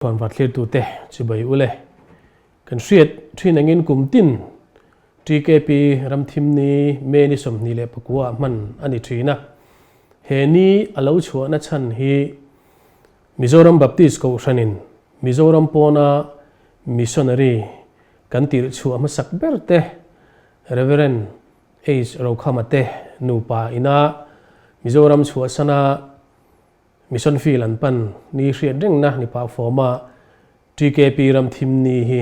ก่อนวัดเลียตัวเตะจะไปอุเลกันเสียดที่นังอินกุมตินทีเกปีรำทิมนี้เมนิสมนี่แหละปกัวมันอันนี้ทีนะเฮนี้อลาวชัวนัชันฮีมิโซรัมบัพติสกูชันินมิโซรัมปอนามิชชันนารีกันติรชัวมาสักเบรเตเรเวเรนเอชเราข้ามาเตนูปาอินามิโซรัมชัวสนามิชชันฟิลันปันนี่เสียดเร่งนะนี่ปาฟอร์มาทีเกปีรำทิมนี้ฮี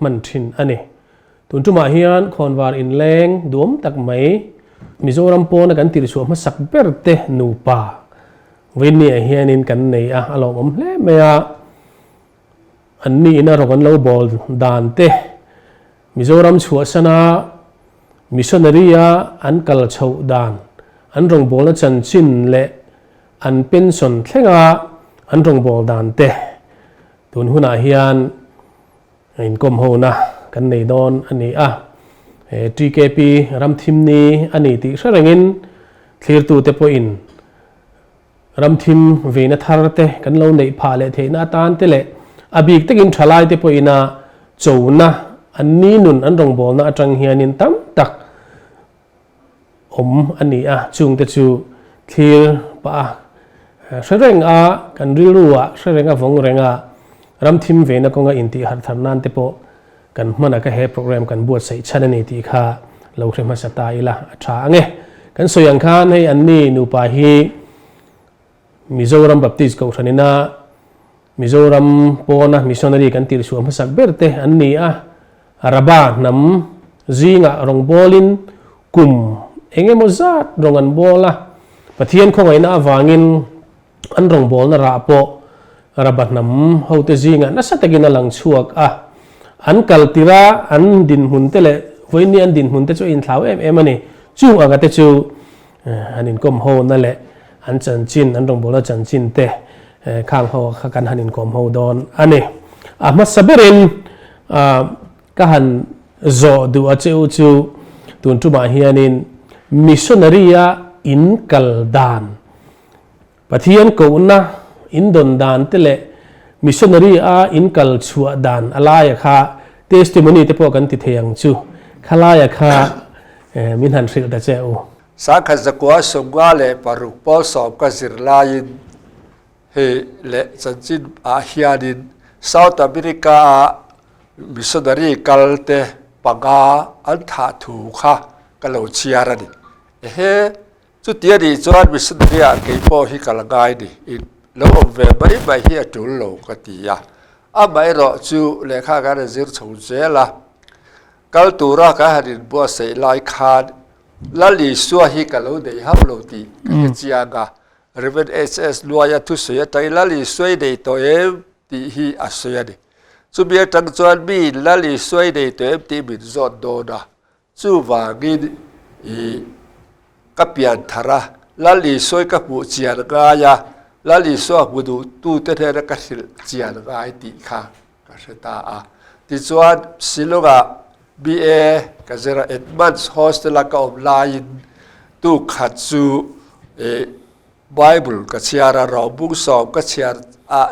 มันทินอันนี้ตุนจุมาฮิอันคอนวาร์อินแรงดวมตักไหมมิโซรัมปอนะกันติรชัวมาสักเบรเตนูปาวินนี่ฮิอันอินกันในอารมณ์เล่ไม่อันนี้นะเรากันเล่าบอลดานเตมิโซรัมชัวสนามิชชันนารีอันกัลชาวดานอันรงบอลจันชินเละอันเป็นส่วนเท่งอันรงบอลดานเตตุนหุนาฮิอันอินกลมโหนะกันในดอนอันนี้ทีเกปีรำทิมนี้อันนี้ที่เสร็จเงินเคลียร์ตัวเตปอินรำทิมเวนัทาร์เตกันเราในพาเลเทนาตานเตเลอบีกตะกินทลายเตปอินาโจนะอันนี้นุนอันรงบอลนะจังเฮียนินตั้มตักอันนี้จุงเตจูเคลียร์ปะเสร็จกันริลัวเสร็จฟงเรงรำทิมเวนักงอินที่หัดทำนันเตปกันมันก็เฮโปรแกรมกันบวชใส่ชั้นนี้ที่ข้าเราเคยมาสตายละช้าไงกันส่วนข้าในอันนี้นูปาฮีมิโซรัมบัพติสกูชันินะมิโซรัมปอนะมิชชันนารีกันติรชัวมาสักเบรเตอันนี้อาราบานำจีงะรองบอลินกุมเองมจัดรองอันบอละปะเทียนของไอ้น่าวางินอันรองบอลน่าราปออาราบานำเขาเตจีงะน่าสัตกินลังชัวกอันกัลติระอันดินหุ่นเตเลวันนี้อันดินหุ่นเตจูอินเท้ามันนี่จู่อากาศเตจูอันนี้ก็มโหนั่นแหละอันจันจินอันรองบอลจันจินเตข้างเขากันหันอินก็มโหดอนอันนี้มาสเบรินก็หันโจดูอาเจ้าจูตุนจุมาฮิอันินมิชชันนารีอินกัลดานปะเทียนกูนะอินดอนดานเตเลมิชชันนารีอินกัลชัวดานอะไรค่ะเทสติโมนีเตปอกันติเทียงจูขลายค่ะมินหันสิลตาเจ้าสักจะกว่าสมว่าเลปารุปอสอบกัสิรลายินเฮเลจันจินฮิอานินเซาท์อเมริกามิชชันนารีกัลเตปังอาอันถาถูค่ะกัลโลเชียรันเฮจุดเดียดีจวนมิชชันนารีเกี่ยวกับฮิกัลไกนี่เราเอาเวไม่เฮียจุลโลกติยาไม่รอจูเลขาการเจิรชงเจล่ะกัลตูระก็หันบัวเสยลายขาดลลิสัวฮิกัลโลเดียฮับโลตีเฮจิยางาเรเวนเอสเอสลัวยาทุเสียใจลลิสวยเดียตัวตีฮีอาศัยดิจูเบียจังจวนบีลลิสวยเดียตัวตีบินจอดโดนะจูวางินกับเปียนทาระลลิสวยกับผู้เจียนกายาลลิสวะบุดูตูเตเทระกัสิลเจียนกายติค่ะกัสตาติจวนสิลุกะBA กัจระเอ็ดมันส์โฮสเทลกับออนไลน์ตูขัดจูไบเบิลกัจเชียร์รอบุกสอบกัจเชียร์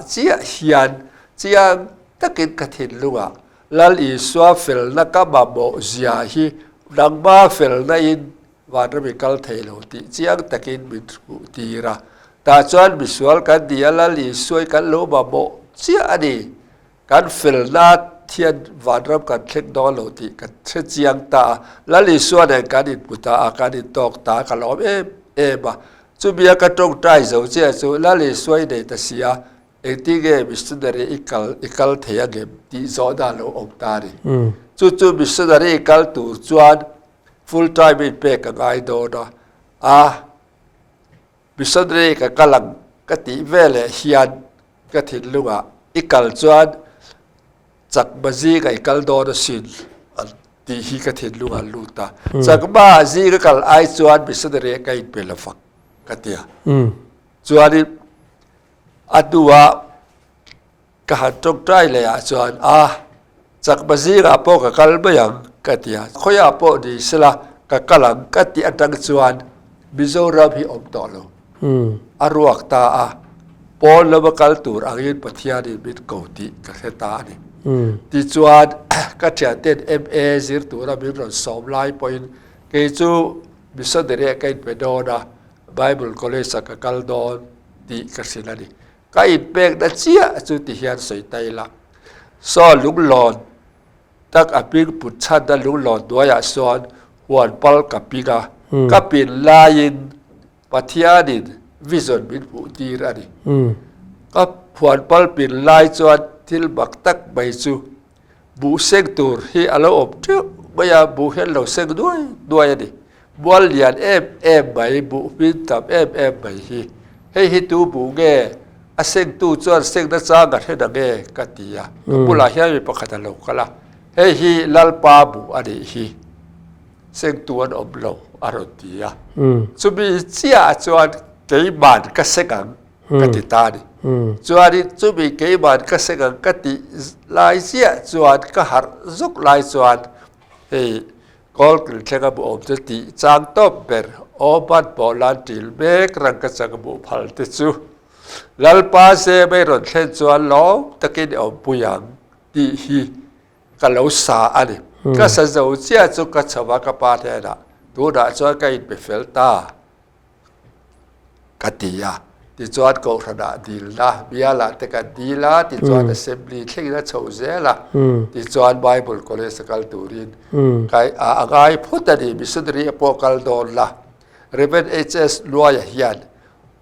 เจียฮิยันเจียงตะกินกัทินลุกะลลิสวะเฟลนักบับโบเจียฮีดังบ้าเฟลนัยวันรบิกัลเทโลติเจียงตะกินมิตรตีระตาจวนมิสวลกันเดียลลิสวยกันโลบาโบเจียอันนี้กันเฟลนัดเทียนวันรับกันเช็คดอลโลติกันเช็คเจียงตาลลิสวยเนี่ยกันอินปุตตากันอินตอกตากันล้อมบะจูเบียกันตรงใจเจ้าเจ้าจูลลิสวยเนี่ยตัดเสียที่เกมิสเดอร์อีกัลเทียเกมที่จอดาโลออกตาดิจูมิสเดอร์อีกัลตูจวนfull time in pay ka gai do da bisodre ka kalang ka ti vele hian ka thil lunga ikal chuan chak bazi ka ikal do da sin ti hi ka thil lunga luta chak ba zi ka kal ai chuan bisodre ka in pelafak ka tia chuan atua ka hatok trai le a chuan chak bazi ka po ka kal bayang katia khoya po di sila ka kalang kati atang chuan Mizoram hi om tolo aruak ta ปอนแล้วมาการตูอังยินปัทยาดิบิดเกาติกับเทตานี่ที่จวนก็จะเต้น MA ซิร์ตัวเราบิดรอนสอบไลน์พอยน์เกจูมิสเดเรียกันไปโดนะไบเบิลคอลเลจสักกัลดอนตีกสิลานี่ก็อินเป็กดัชเชียจุดที่เฮียนสวยไตละสอนลุงหลอนตักอภิปุชชันดันลุงหลอนด้วยสอนหวนปอลกับปีกาก็เป็นลายินปัทยาดินวิจารณ์บิดผู้ตีระนี่ก็หวนปอลเป็นลายจวนที่บักตักใบจูบุเซงตูร์ที่อารมณ์เจ้าไม่อยากบุเห็นเราเซงด้วยนี่บัวเลียนใบบุพินตับใบฮีให้ฮิตูบุเงอเซงตูจวนเซงนักสร้างกันให้ดังเงกัตยาบุลาเฮียมีประคตโลกละให้ฮีลัลปาบุอันนี้ฮีเซงตัวนั้นอบโลอารมณ์ดีอ่ะสุบิเจียจวนเกี่ยบานก็เซงังกติตานี่จวนนี้สุบิเกี่ยบานก็เซงังกติลายเจียจวนก็หารุกลายจวนเฮ้กอลกิลเชกับบุอมจติจางตบเบอร์อบัดบอลันติลเบกรังกัจกับบุพัลติจูลัลปาเซไม่รอนเช่นจวนล้อตะกินอมปุยังดีฮีกัลอุสาอันนี้ก็สัจจะเจียจุกัจวักปาเทนะตัวด่าจวนก็อินไปเฟลตากติยาที่จวนก็ขนาดดีละเบียละแต่กันดีละที่จวนเซมบลีเข่งนั้นเฉาเจละที่จวนไบเบิลคอลเลจกัลตูรินใครอะไรพูดดีมิสเดรีพอกัลโดนละเรเวนHSลวยเฮียน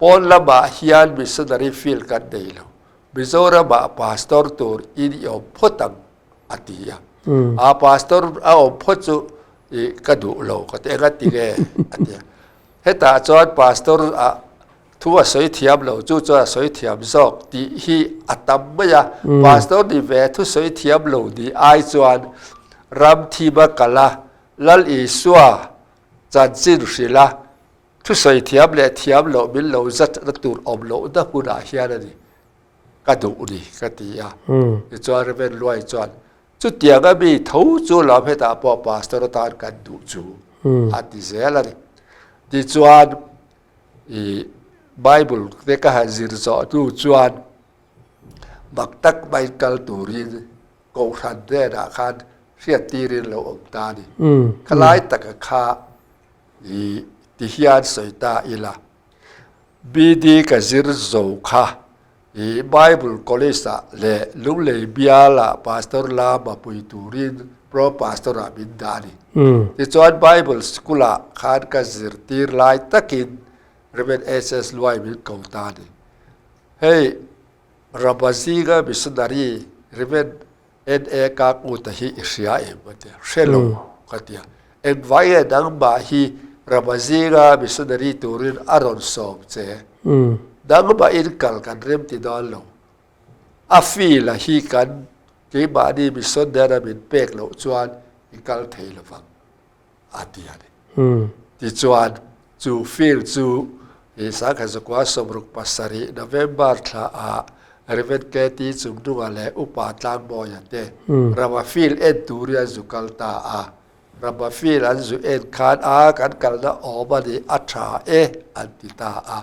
ปอนละบะเฮียนมิสเดรีฟิลกันเดียวมิโซระบะพาสตอร์ตูร์อินยอมพูดตั้งอติยาพาสตอร์เอาพูดจูกระดูโลก็เตะกันติเกอติยาเฮตาจวนพาสตอร์ทั่วสวยเทียมเราจู่จู่สวยเทียมซอกที่ฮีอัตมไม่ยาพาสตอร์ดีเวทุสวยเทียมเราดีไอจวนรำทีบักละลัลอีสัวจันจิรุศิลาทุสวยเทียมเลยเทียมเราบินเราจัดระตูอมเราดักกุฎาเฮียนั่นนี่กระดูนี่กติยาจวนเป็นรวยจวนจุดเดียก็มีทูจู่เราเพตาปอพาสตอร์ตานกันดูจู่อันที่เสียละนี่ที่จวนไบเบิลเด็กหาจิรจอดูจวนบักตักใบกัลตูรินกูขันเดน่ะขันเสียตีรินเราอมตานี่คล้ายตะกะขาที่ฮิอันสอยตาอีละบีดีกับจิรจอค่ะไบเบิลคอลเลจเล่ลุงเล่บิอาลาพาสตอร์ลาบาปุยตูรินโปรพาสตอร์อาบินดานี่ที่จวนไบเบิลสกุลาขันกับจิรตีร์ไลตักินเรเวนSSลวยมิลกาวตานีเฮ้ยรับบาซีกาบิสดารีเรเวนNAกากอุตหิอิสยาเอมเตเชลโลกัตยาเอ็นไว้ดังบ่าฮีรับบาซีกาบิสดารีตูรินอารอนสอบเจดังบ่าอินกัลกันเริ่มติดอลโลอาฟีละฮีกันที่บ่าดีบิสดาราบินเป็กโลจวนอิกัลเทลฟังอาทิยานีที่จวนจูฟิลจูสังเกตสกว่าสมรุปปัสสรีนเวมเบอร์ท่าเรเวนเกตีจุมดุงอะไรอุปาตังบอยเตราบฟิลเอ็นตูริอันจุกัลตาราบฟิลอันจุเอ็นคานกันกัลนาออบดีอัตราอันติตา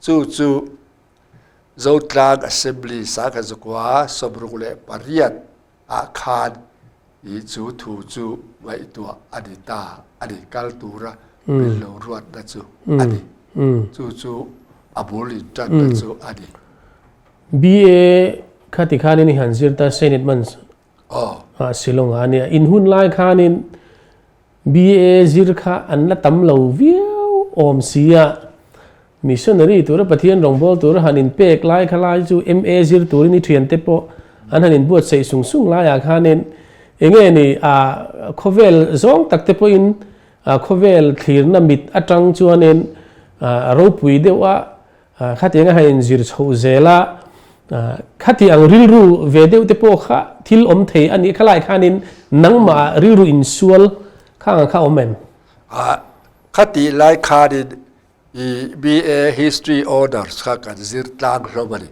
จูจูตลางอัสเซมบลีสังเกตสกว่าสมรุปเลปริยัตคานจูทูจูไว้ตัวอดิตาอดิกัลตูระเป็นโลรวดนะจูอันนี้จูอับุลิจัดนะจูอันนี้ BA ข้าติขานี่หันเสียตาเซนิตมันสิลงอันนี้อินหุ่นไล่ขานี่ BA จิรขาอันละตั้มเหลาวิวอมเสียมิชชันนารีตัวระปะเทียนรองบอลตัวระหันินเป็กไล่ขาไล่จู MA จิรตัวนี้เทียนเตปโปอันหันินบวชใส่สูงไล่อาขานี่เองนี่โคเวลซองตักเตปโปอินโคเวลขีรนามิดอัตรังจวนเองรูปวิดีโอข้าที่ยังให้จิรชูเจล่าข้าที่ยังริลรูเวดีโอเตปโอข้าทิลอมเทอันนี้ข้าไล่ข้านินนังมาริลรูอินซัวลข้าอมเมนข้าที่ไล่ข้านินBA History Honors ข้ากันจิรตางโรมานี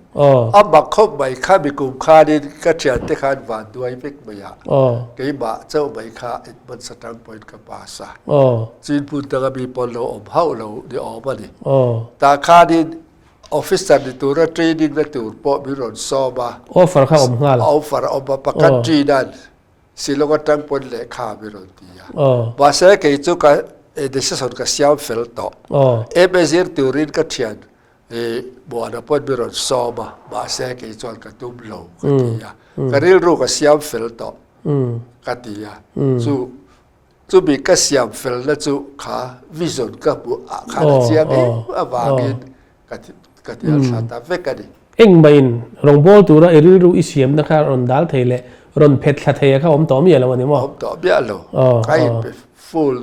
บักคบไปข้ามีกลุ่มข้านินก็เชียร์ที่ข้าวันด้วยไม่ไม่ยากกี่บ่าเจ้าไปข้าอินบันสตังปอยกับภาษาจีนพูดแต่ก็มีปนเราอมเฮาเราเดี๋ยวออกมาดิแต่ข้านิน officer di tura training na tur po biron soba offer ka ngal offer oba pakat trinan silong atang pon le kha biron tia oh ba se ke chu ka decision ka siam fel to e bezir turin ka thian bo na pon biron soba ba se ke chon ka tum lo ka tia ka ril ru ka siam fel to ka tia chu bi ka siam fel na chu kha vision ka bu kha na chiang awangin ka tia sata vekani eng bain rong bol tura eril ru isiam na kha ron dal theile ron phet thla theya kha om tom yelo ni mo om to bia lo kai full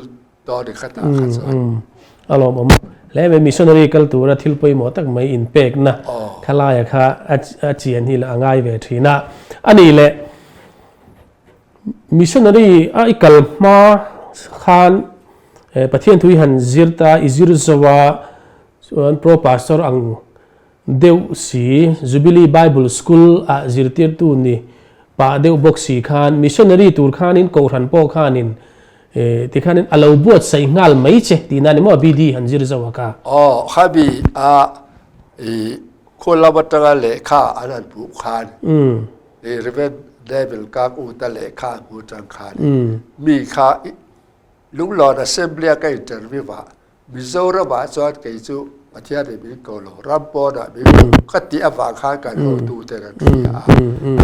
to de khata kha alom om le me missionary kal tura thil poi mo tak mai impact na khala ya kha a chian hi la angai ve thina ani le missionary a ikal ma khan pathian thui han zirta izir zawa pro pastor ang deu si Jubilee Bible School a zirtir tu ni pa deu boxi khan missionary tur khan in ko ran po khan in ti khan in alo buat sai ngal mai che ti na ni mo bd han zir zawa ka khabi a kholabataga le kha anan pu khan reven level ka u ta le kha ku tang khan mi kha lung lord assembly ka interview ba bizora ba chot kai chu athia de bi ko lo rampo da bi khati awa kha ka lo tu te ran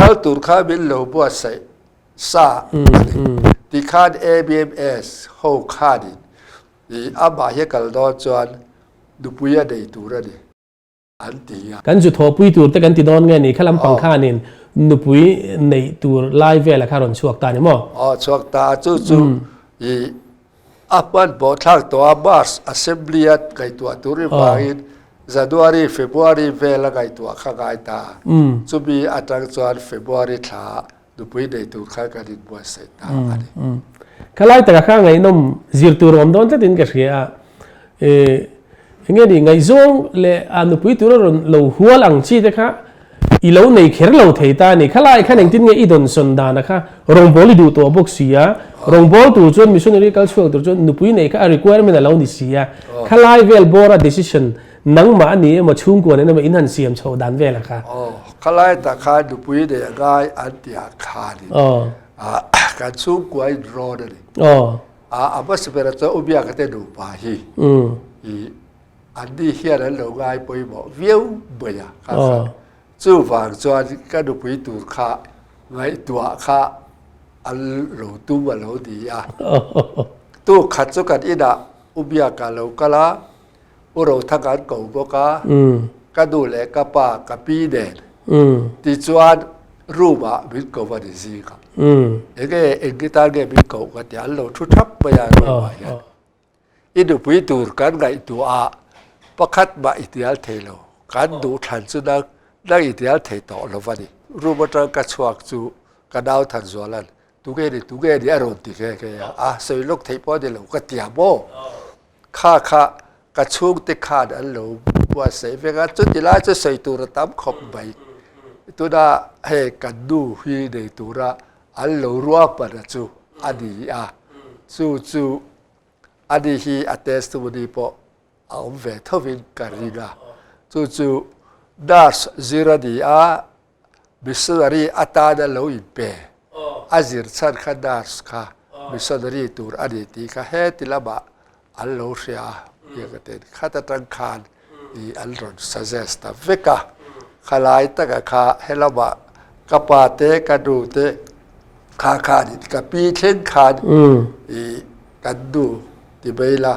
hal tur kha bil lo bo sai sa ti khan abms ho khadi di aba he kal do chuan du puya dei tu ra di an ti ya kan ju tho pui tur te kan ti don nge ni khalam pang khanin nu pui nei tur live vela kha ron chuak ta ni mo chuak ta chu i apan bo thak to bus assembly at kai tu aturi bain January February vela kai tu kha kai ta chu bi atang chuan February tha du pui dei tu kha ka din bo se ta ani khalai ta kha ngai nom zir tur rom don te tin ka ria nge ni ngai zong le anu pui tur ron lo hual ang chi te kha i lo nei kher lo thei ta ni khalai khan eng tin nge i don son da na kha rong boli du to box sia rong bol tu chon missionary culture tu chon nu pui nei ka requirement lo ni sia khalai vel bora decision nang ma ni ma chung ko ne ma in han siam chho dan vel kha khalai ta kha du pui de gai an tia kha ni kan chung ko ai ro de abas pera to ubia ka te du pa hi i andi hian an lo gai poi mo viu boya kha chu wang chuan ka du pui tur kha ngai tua kha al lo tu wa lo di ya tu khat chu kan ida ubia ka lo kala u ro thakan ko bo ka du le ka pa ka pi de ti chuan ru ba bin ko wa di si ka ege engita ge bin ko ka ti al lo thu thap ba ya ro ba ya i du pui tur kan ngai tu a pakhat ba itial thelo kan du than chu da itial thei to lo wa ni ru ba ta ka chuak chu ka dau than zolan tu ge di aron ti ke ya soi lok thei po de lo ka tia bo kha ka chung te kha da lo wa se ve ga chu ti la chu soi tu ra tam khop bai tu da he kan du hi de tu ra al lo ruwa pa da chu adi chu adi hi attest to di po om ve thovin kariga chu das zira di missionary ata da lo in pe azir chan kha das kha missionary tur adi ti kha he tilaba al lo ria ye ka te khata tang khan i al ron suggest ta veka khalai ta ka kha helaba kapa te ka du te kha di ka pi then khan i kan du ti beila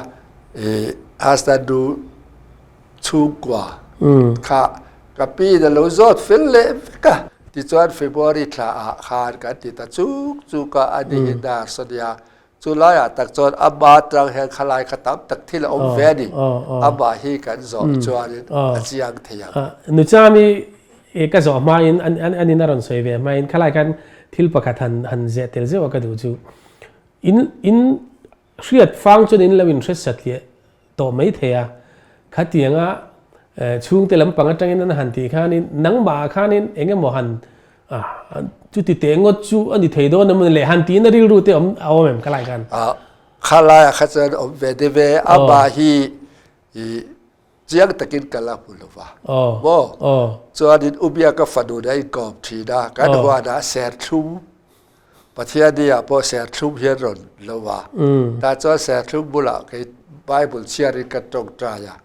hasta du chu kwa kha ka pi da lo zot fil le ka ti chuan February thla khan ka ti ta chu ka adi da sodia chu la ya tak chon aba tang he khalai khatam tak thil om ve ni aba hi kan zo chuan achiang theyang nu chami ka zo ma in an in ron soi ve ma in khalai kan thil pakhat han je tel je wa ka du chu in riat fang chon in lawin thres satlie to mai theya khatianga chung te lam pang atang in han ti khanin nang ba khanin enge mo han chu ti te ngot chu ani thei do nam le han ti na ri ru te om awem kalai kan khala khachen om ve de ve aba hi เจียงตะกินกันละพูดว่า อ๋อ บ่ อ๋อ จวนดินอุบยาก็ฝันดูได้กอบทีนะกันว่านะแสนทุ่มประเทศนี้พอแสนทุ่มเฮียรนแล้วว่าแต่จวนแสนทุ่มบุละcái Bible เชียริกันตรงใจอ่ะ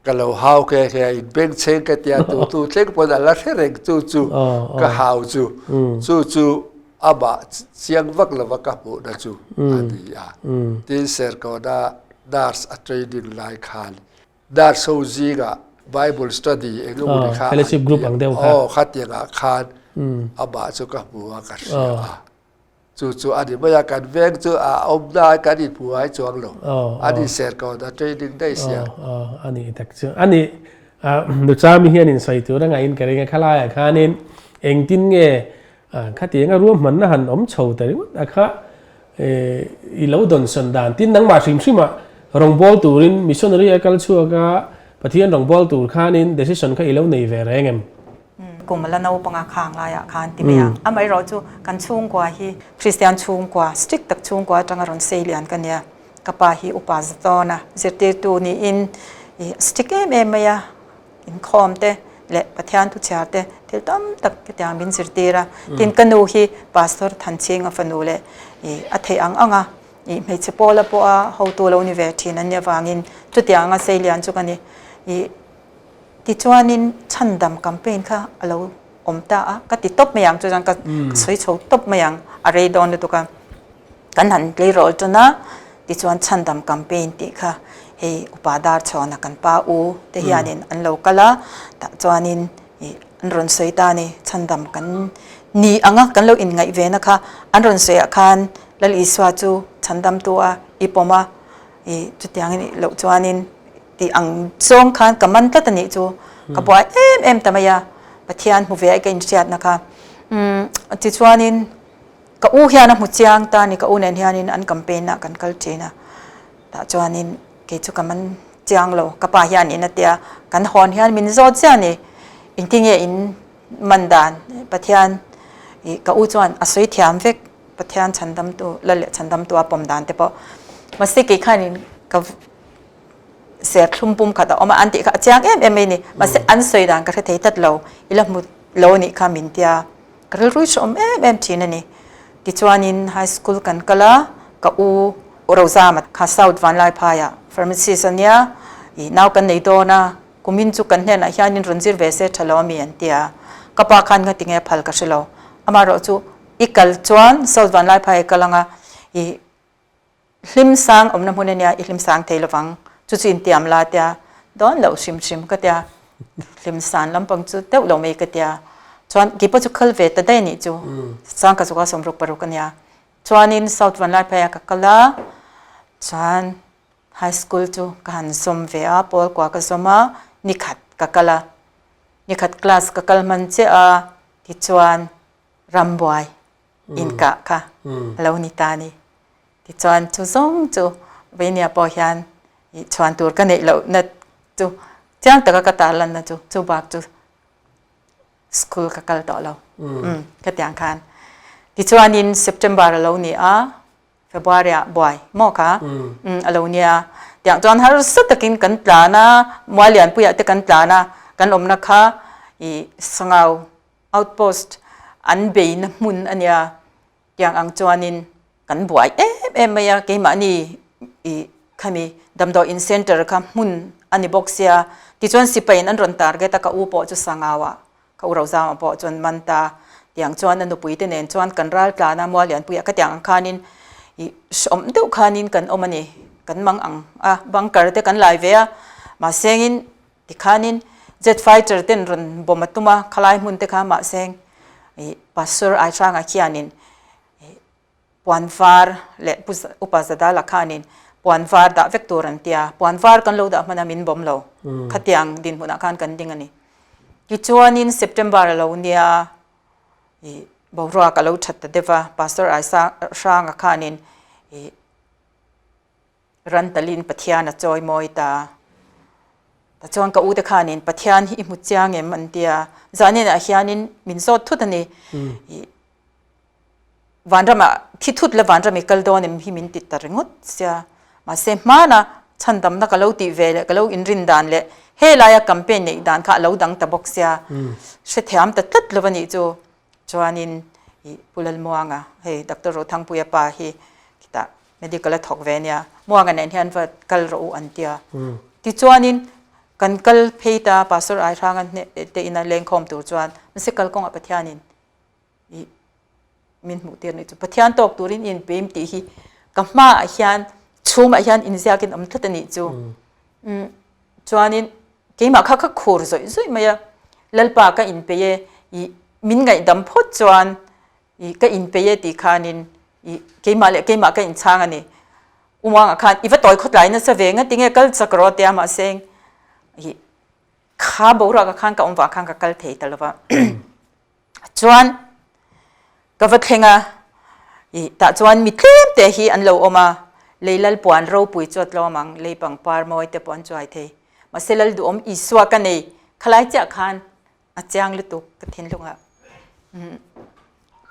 ก็เราหาวแค่อินเบงเชงกันเตียตู่เชงพอแต่ละเท่าเร่งจู่ก็หาวจู่อาบะเสียงวักละวักกับบุนะจู่อันนี้อ่ะที่เสร์ก็ได้ดาร์สอัตรีดิงไลค์คันดาร์สโซจีกะ Bible study เองก็บุญค่า fellowship group อังเดียวครับขัดยังอาคารอาบะจู่กับบัวกันเสียจู่อันนี้ไม่อยากกันเวงจู่อมได้กันอีผัวให้จวงลงอันนี้เสร์ก็ได้เทรดดิ้งได้เสียอันนี้แต่อันนี้ดูจ้ามีเฮียนินใส่ตัวนั่งไงอินกันเองข้าไล่ข้านินเองตินเงข้าตีงร่วมมันนะหันอมโฉแต่ว่าข้าอีเหล่าดนสันดานตินนังมาชิมชิมะรองบอลตูรินมิชชันนารีเอกัลชัวก็ปฏิญาณรองบอลตูข้านินเดซิชันข้าอีเหล่าในเวรเองกลุ่มละนาวปังอาคางลายอาคารที่เมียอเมริกาจูกันชุ่งกว่าฮีคริสเตียนชุ่งกว่าสตริกตักชุ่งกว่าจังหวัดเซเลียนกันเนี่ยกับปาฮีอุปาสตอนะเจตตูนี่อินสตริกเอ็มเมียอินคอมเตเละประเทศทุกชาติที่ตั้มตักที่ยังบินสิร์ตีระที่กันดูฮีพาสตอร์ทันเชิงอฟันูเล่อัฐยังอ่ะไม่ใช่พอละพอเขาตัวเรานิเวศที่นั่นเนี่ยวางินจุดยังเซเลียนจุกันนี่ที่จวนนินชันดำแคมเปญค่ะเราอมตาก็ติดตบไม่ยังจุดนั้นก็สวยโฉบตบไม่ยังอะไรโดนตัวกันหันเลยรอจนนะที่จวนชันดำแคมเปญที่ค่ะเฮอุปาดาร์ชอนักันป้าอูแต่เฮียนินอันเราก็ละแต่จวนนินอันรุนสวยตานี่ชันดำกันนี่อ่ะกันเราอินไงเวนะคะอันรุนสวยอาคารแล้วอีสวาจูชันดำตัวอีปอมาจุดอย่างนี้เราจวนนินที่อังส่งคันกับมันตัดนี่จูกับว่าเอ็มแต่ไม่ยาประเทศหูเวกันเสียดนะคะที่ชวนนินกับอู้เฮียนะมุจยางตานี่กับอู้เนียนเฮียนินอันกัมเปญนะกันกัลเจนะแต่ชวนนินเกี่ยวกับมันจางโลกับป่าเฮียนินนะเดียกันฮอนเฮียนมินโซเซียนี่อินทิงเออินมันดานประเทศกับอู้ชวนอาศัยเทียมเวกประเทศฉันดำตัวละเละฉันดำตัวปมดานแต่พอมาสิกี่ขันนี่กับเสียทุ่มปุ่มขัดออกมาอันที่ข้าจ้างเอ็มนี่มาเสียอันสวยดังก็เทตัดเราอีหลักมุดเรานี่ข้ามินเตียก็รู้ชมเอ็มทีนั่นนี่ที่ชวนินไฮสคูลกันก็ละก็อูเราจามัดข้าสาววันไล่พายะฟาร์มซีสัญญาอีน่ากันในตัวนะกุมินจุกันเนี่ยนะยานินรุนซิร์เวเซทะเลาะมีอันเตียก็ปากันก็ติงเอพัลก็เชลล์อามาเราจูอีกัลชวนสาววันไล่พายก็ลังอีลิมสังอมน้ำมันเนี่ยอีลิมสังเทลฟังจุดอินเตียมลาเตียดอนเราชิมก็เตียลิมสานลำปังจุดเต้าเราไม่ก็เตียชวนกี่ปัจจุบันเวทได้นี่จูสังกัดสุขสมรุปปรุกันยาชวนินสาววันไล่พายก็กละชวนไฮสคูลจูกันสมเวียปอลกว่าก็สมานิขัดก็กละนิขัดคลาสก็กละมันเจ้าที่ชวนรำบวยอินกะค่ะเรานิตานี่ที่ชวนจูส่งจูเวียนปอยันชวนตัวกันเนี่ยเราเนี่ยจูจ้างแต่ก็กระตาลันนะจูบักจูสคูลก็กระต่อเราก็แต่งคันที่ชวนนินเซปเทมเบอร์เราเนี่ยเฟบรุยบ่อยมอกค่ะเราเนี่ยอย่างจวนฮารุสุดตะกินกันตลานะมัวเลียนปุยตะกันตลานะกันอมนะคะอีสังเอาเอาท์โพสต์อันเบย์นมุนอันเนี้ยอย่างอังจวนินกันบ่อยไม่ยากเกี่ยมันนี่อีขมีดำดออินเซ็นเตอร์ค่ะมุนอันนี้บอกเสียที่จวนสิไปนั่นรอนตาร์เกตกับอูปอจุสังเอาะกับอูเราจามปอจวนมันตาอย่างจวนนั่นดูปุยเตเนนจวนกันรัลตลานะมัวเลียนปุยก็อย่างอังคานินสมเด็จขานินกันอมันนี่กันมังอังบังการเตกันไลฟ์เวียมาเซงินที่ขานินเจ็ตไฟเตอร์เต้นรันบอมตุมาขลายมุนเตขามาเซงปัสเซอร์ไอช่างอาคียนินปวนฟาร์เละอุปสรรคละขานินปวนฟาร์ดาเวกตัวรันเตียปวนฟาร์กันโลดามันมินบอมโลขัดยังดินหุนอาคารกันดิ่งอันนี้ที่จวนนินเซปเทมเบอร์เราเนี่ยบอกรัวกับเราชัดแต่เดฟ้าปัสเตอร์ไอช่างอาคานินรันตลินปัทยานะจอยมอยตาแต่จวนกับอุตคานินปัทยานี่มุจยางเอ็มอันเดียจานินอาฮิยานินมินโซทุตันนี่วันรำที่ทุดและวันรำมีกัลโดนมิมินติดตาริงุดเสียมาเซมานะ ฉันดำนักเล่าตีเวลก็เล่าอินรินดานเละเฮลายกัมเปญในดานข้าเล่าดังตะบกเสียเสถียมตัดตัดเลยวันนี้จูจวนนินปุลลมัวงะเฮดรโรทังปุยปาฮีกิตา medical ทอกเวเนียมัวกันเนี่ยเห็นว่ากัลรู้อันเดียที่จวนนินกันกัลเพย์ตาปัสสาวะไอทางกันเนี่ยเตอินาเลงคอมตัวจวนมันสิกัลกงอปัทยานินมินมุเตียนนี่จูปัทยานตกตัวรินอินเปมตีฮีกัมมาอาเฮียนชูมาอาเฮียนอินเซียกินอมทัดนี่จูจวนนินเกี่ยมาข้าข้าขูรซอยมาอย่าลัลปากก็อินเปย์มินไงดำพดจวนก็อินเปย์ตีขานินเกี่ยมาก็อินช่างอันนี้อุมังอาคารอีว่าต่อยขดไหลนั่นเสวงติงเงกัลสักรอเตียมาเซงข้าบอกเราก็ข้างกับว่าข้างกับกัลเทตลอดว่าจวนก็วัดเฮงอ่ะแต่จวนมีเทียมแต่ฮีอันเราออกมาเลยลัลปวนเราปุยจวดเรามังเลยปังปาร์มอยแต่ปวนจอยเทมาเซลัลดูอีสวกันเองคล้ายจะขันอาจารย์ลุตุกทิ้งลุงอ่ะ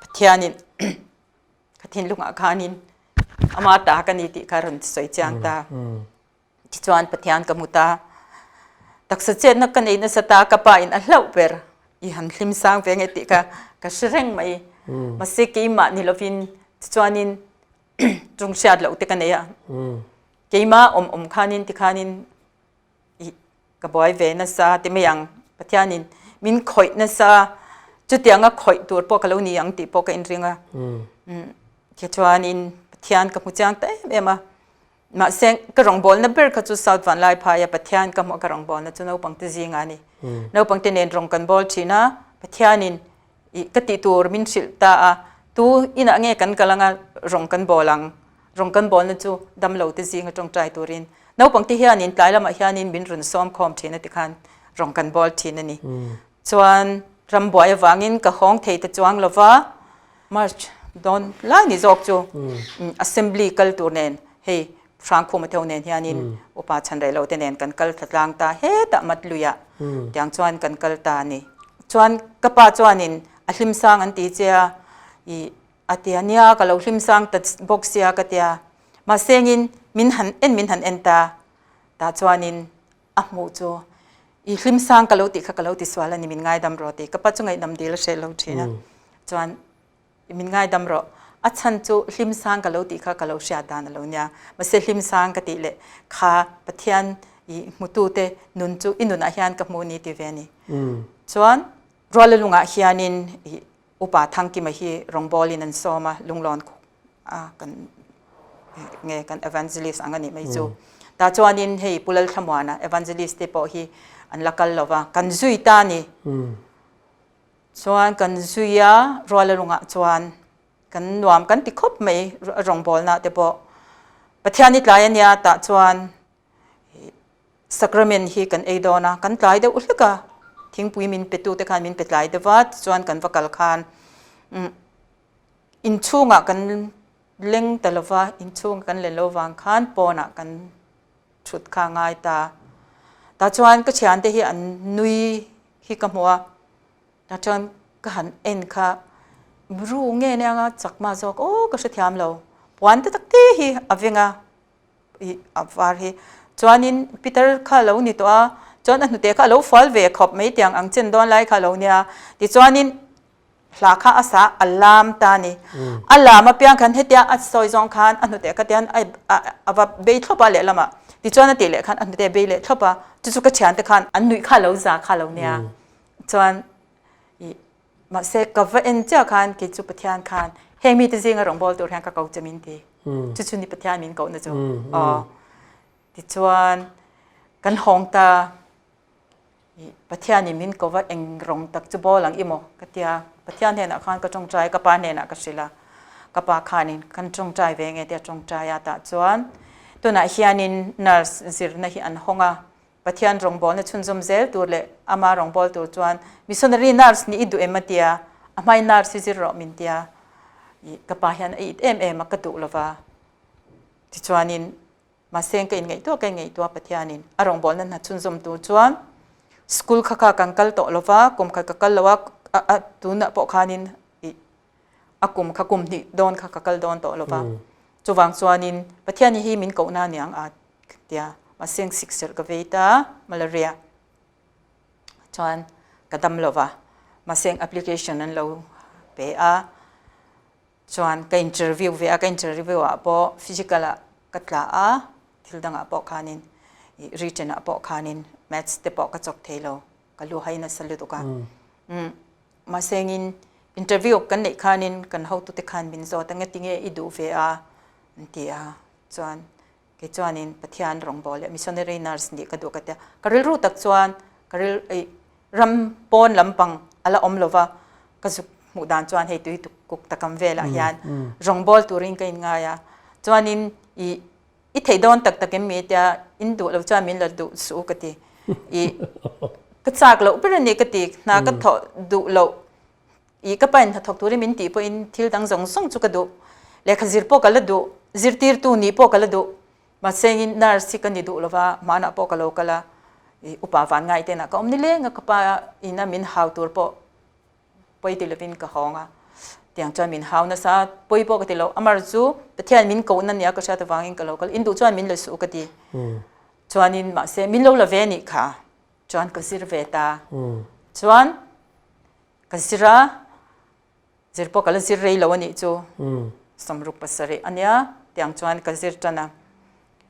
พัทยานินทิ้งลุงอ่ะขานินอามาตากันนี่ติการันสวยจังตาที่จวนพัทยานกับมุตาตักเสด็จนักกันเองนัสตากระปายนั่นเล่าเปอร์อีหันลิมสังเวงติกะกระเชงไหมมาเสกีมานิลฟินจวนนินตรงเชียดเล่าติกันเนี่ยกีมาขานินติขานินกบอยเวนัสซาที่ไม่ยังพัทยานินมินคอยนัสซาจุดยังก็คอยตัวพวกเรานี่ยังติพวกอินทรีย์อ่ะเขจวานินพัทยานกับมุจางเต้เอ็มมาเซงกระรองบอลนั่นเป็นขจุดสาววันไล่พายพัทยานกับมกระรองบอลนั่นจุดเราปังติจิงานี่เราปังติเนนรองกันบอลชีน่าพัทยานินกติตัวมินสิลตาตัวอินะเงี้ยกันกำลังรองกันบอลนั่นจุดดำเหลาติจิงตรงใจตัวรินเราปังติเฮียนินตายแล้วมาเฮียนินบินรุนซ้อมคอมทีนั่นติคันรองกันบอลทีนั่นนี่ส่วนรำบวยวางินกับห้องเทตจวงลว่ามาโดนไล่นี่จอกจูassembly กัลตัวเนนเฮ้ฟรังพูมาเท่าเนนเฮียนินอุปาชันไรเราเตเนนกันกัลทัดลางตาเฮ้ตะมัดลุยะอย่างจวนกันกัลตานี่จวนกระปาจวนนินอัลิมสังอันตีเจียอัตยานียกับเราลิมสังตัดบ็อกเซียกัตยามาเซงินมินหันเอ็นตาตาจวนนินอ่ะมูจูอีลิมสังกับเราติกับเราติสวาลนี่มินง่ายดำรอติกับปัจจุบันดำดีละเชลเราทีนะจวนมินง่ายดำรออัชันจูลิมสังกับเราติกับเราเชียดานเราเนี่ยมาเซลิมสังกติเละข้าปะเทียนอีมุตุเตนุนจูอินุนอาเฮียนกับมูนีติเวนีจวนรัวลุงอาเฮียนินอุปาทังกิมาฮีรองบอลินันโซมาลุงลอนกันเงกัน evangelist อันนี้ไม่จูแต่จวนนินเฮปุลลขมวานะ evangelist เตปอฮีอันลักลลว่ากันซุยตานี่จวนกันซุยารัวลุงอาจวนกันนวมกันติคบไม่รองบอลนะเตปอปะเทียนิตลายเนี่ยแต่จวนสักรเมนฮีกันเอโดนะกันหลายเดอุลกะทิ้งปุยมินเป็ดตูแต่การมินเป็ดหลายเดวัดจวนกันวักลคานอินชูงะกันเล่งแต่ละว่าอินชูงกันเล่นโลวังคานปอนะกันชุดข้างง่ายตาจวนก็เชียนเตฮีอันนุยฮีกมัวตาจวนก็หันเอ็นค่ะรู้เงี้ยเนี่ยจักมาจอกโอ้ก็เสียมเราวันที่ตักที่ฮีอเวงอวาร์ฮีจวนนินปีเตอร์ข้าเรานี่ตัวจวนอันนู้นเตะข้าเราฟอลเวขอบไม่เตียงอังเจนโดนไล่ข้าเราเนี่ยที่จวนนินหลักข้าอาสาอัลลามตานี่อัลลามมาเปียงคันเฮตียอัดซอยจงคันอันนู้นเตะก็เตียนไอว่าเบย์ทบอะไรละมาที่จวนนั่นเตะเลยคันอันนู้นเตะเบย์เลยทบจุดก็เชียนเตะคันอันนู้นข้าเราจ่าข้าเราเนี่ยจวนมาเสกกับว่าเอ็นเจ้าคันกิจจุปทานคันเฮงมีแต่สิ่งรองบอลตัวแทนกับเขาจะมินทีจุดนี้ปทานมินเขาเนี่ยจูที่จวนกันห้องตาปทานมินเขาว่าเองรองตักจุบอลหลังอิโมกติยาปทานเนี่ยนะคันก็จงใจกับปานเนี่ยนะก็สิละกับปาคันินกันจงใจเวงเดียจงใจอาตาจวนตัวน่ะเฮียนินนัสซิรนะฮีอันห้องปะเทียนรองบอลเนี่ยชุนจมเซลตัวเละอามารองบอลตัวจวนมิสนารีนัสนี่อิดูเอมาเตียอาไม่นัสซิรอมินเตียกับปะเฮียนอิดมากระตุลว่าที่จวนินมาเซงกันไงตัวปะเทียนินอารองบอลนั้นชุนจมตัวจวนสกูลข้ากันกัลโตลว่ากุมข้ากัลว่าตัวน่ะปอคานินกุมข้ากุมนี่โดนข้ากัลโดนโตลว่าจวงจวนินปะเทียนนี่มินเกาหน้าเนี่ย เดียมาเสียง6 เจอกับเวต้ามาลาเรียจวนกระดำโลวะมาเสียงแอปพลิเคชันนั้นเราเปอาจวนก็อินเทอร์วิวเวก็อินเทอร์วิวอ่ะพอฟิสิกอลกัตลาทิลดังอ่ะพอขานินรีเจนอ่ะพอขานินแมทส์เตปอกระจกเทโลก็รู้ให้นัสลุตุกะมาเสียงอินเทอร์วิวกันในขานินกันเขาตุเตขานบินโซตั้งแต่ติงเออิดูเวอันที่จวนก็จวนนินปฏิญาณรองบอลมิชชันนารีนัร์สนี่ก็ดูกันเดียก็เรียรู้ตักจวนก็เรียรำปอนลำปังอะไรอมโลวะก็สุมุดานจวนให้ตุยตุกุกตะกำเวลายันรองบอลตัวริงกันง่ายจวนนินอีเทดอนตักเกมเมียอินดูเราจวนมินเราดูสู้กันดีก็จากเราเป็นอันนี้กันดีน่าก็ถอดดูเราอีก็เป็นถ้าถกตัวริมินตีพออินทิลดังส่งจุกดูเลขซิร์โปกันละดูซิร์ตีร์ตูนี่พอกันละดูมาเซงินนาร์สิกันดีดูแล้วว่ามาหน้าพอกันเรากันละอุปาวันง่ายเต็นะก็อมนี่เล่งก็ป้าอินามินหาวตัวพอไปติลวินก็ห้องเตียงจวนมินหาวนะซะไปพอกันติเราอามาร์จูแต่ที่อันมินกูนั่นเนี่ยก็ชาติวางอินกันเราก็อินดูจวนมินเลยสู้กันดีจวนนินมาเซมินเราละเวนิค่ะจวนก็สิรเวตาจวนก็สิระซิร์โปกันละสิรเรย์เราวันนี้จูสมรุปปัสสรีอันเนี้ยเตียงจวนก็สิรจันนะ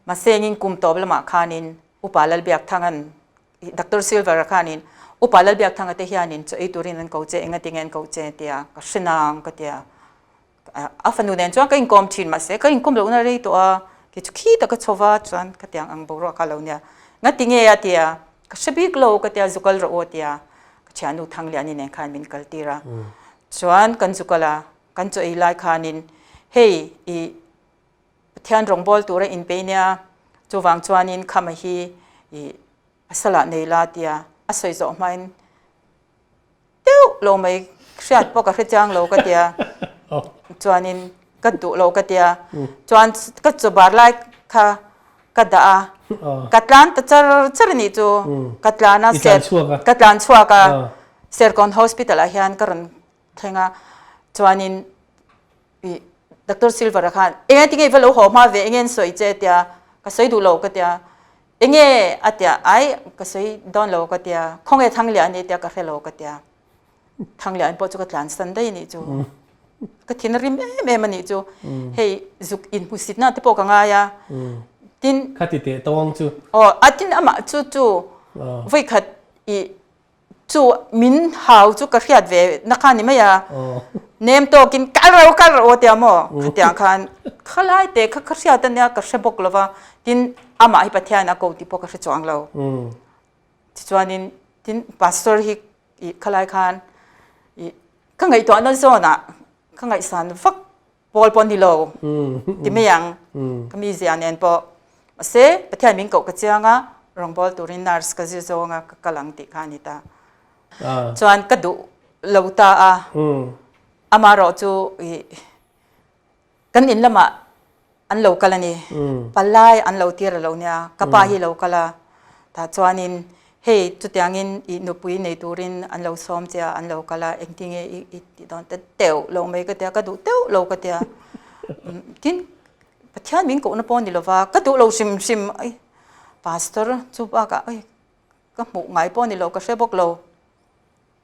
มาเซงินกุมโตบละมาขานินอุปาลเบียกทางอันดรซิลเวอร์ขานินอุปาลเบียกทางอันเทียนินจะไอตัวรินันเขาเจงติงเงินเขาเจเตียก็ชนะก็เตียอาฟันดูเดนจวนก็อินคอมชินมาเซก็อินคอมเราเนี่ยตัวกิจขี้ตะก็ชวาจวนก็เตียงอังบุรุษเขาเราเนี่ยงั้นติงเงียเตียก็ชบิกเราก็เตียจุกลโรเตียก็เชียนุทางเลียนินเองขานินกัลตีระจวนกันจุกละกันจะไอไลขานินเฮ้ยอีเทียนรองบอลตัวอินเปเนียจูวังจวนนินคำฮีสละในลาเตียอาศัยจอมันเดี๋ยวเราไม่เสียดปกติจังเราก็เตียจวนนินก็ดูเราก็เตียจวนก็จูบาร์ไลค่ะก็ด่ากัตลานแต่จะนี่จูกัตลานะเสร็จกัตลานชัวก็เสร็จก่อนฮอสพิทอลเฮียนก็รันเทงะจวนนินดรซิลเวอร์ค่ะเองที่เงี้ยเราหัวมาเวเองสวยเจเตียก็สวยดูเราก็เตียเองอัตยาไอ้ก็สวยดอนเราก็เตียคงเอทั้งเหลียนนี่เตียก็เฮเราก็เตียทั้งเหลียนพอจุกหลานสันได้นี่จูก็ที่นริมมันนี่จูเฮ้ยจุกอินมุสิตน่าที่พอกังไงทินขัดติเตะตวงจูอ๋อทินอามาจูไว้ขัดอีจูมินหาวจูกระเทียดเวนักขันนี่ไม่ยาเนมโตกินกันเราเตียมอขัดยังขันขลายเตะขัดเสียตันเนี่ยกระเสบกลว่าทินอามาฮิปัทยานักกูที่พวกกระเสจวงเราที่จวนนินทินพาสเตอร์ฮิขลายขันข้างไงตัวนั้นโซน่ะข้างไงสันฟักบอลปอนดิโลที่ไม่ยังก็มีเสียนเองพอเสปัทยามิงกูกระเจียงอ่ะรองบอลตัวรินนาร์สก็จะโซงอ่ะกำลังติขานิตาจวนก็ดูเราตาอามาเราจูกันอินละมาอันเรากันนี่ปัลไลอันเราที่เราเนี่ยกับป้าฮีเรากันละแต่จวนนินเฮ้ยจุดยังอินอินุปุยในตัวรินอันเราซ้อมเจ้าอันเรากันละเองที่เงี้ยอีตอนเต๋อเราไม่ก็เต๋อก็ดูเต๋อเราก็เต๋อทิ้งปัจจัยมิงกูนับปอนดิเราว่าก็ดูเราชิมไอ้พาสเตอร์จูบก็ไอ้ก็หมู่ไงปอนดิเราก็เชื่อบอกเรา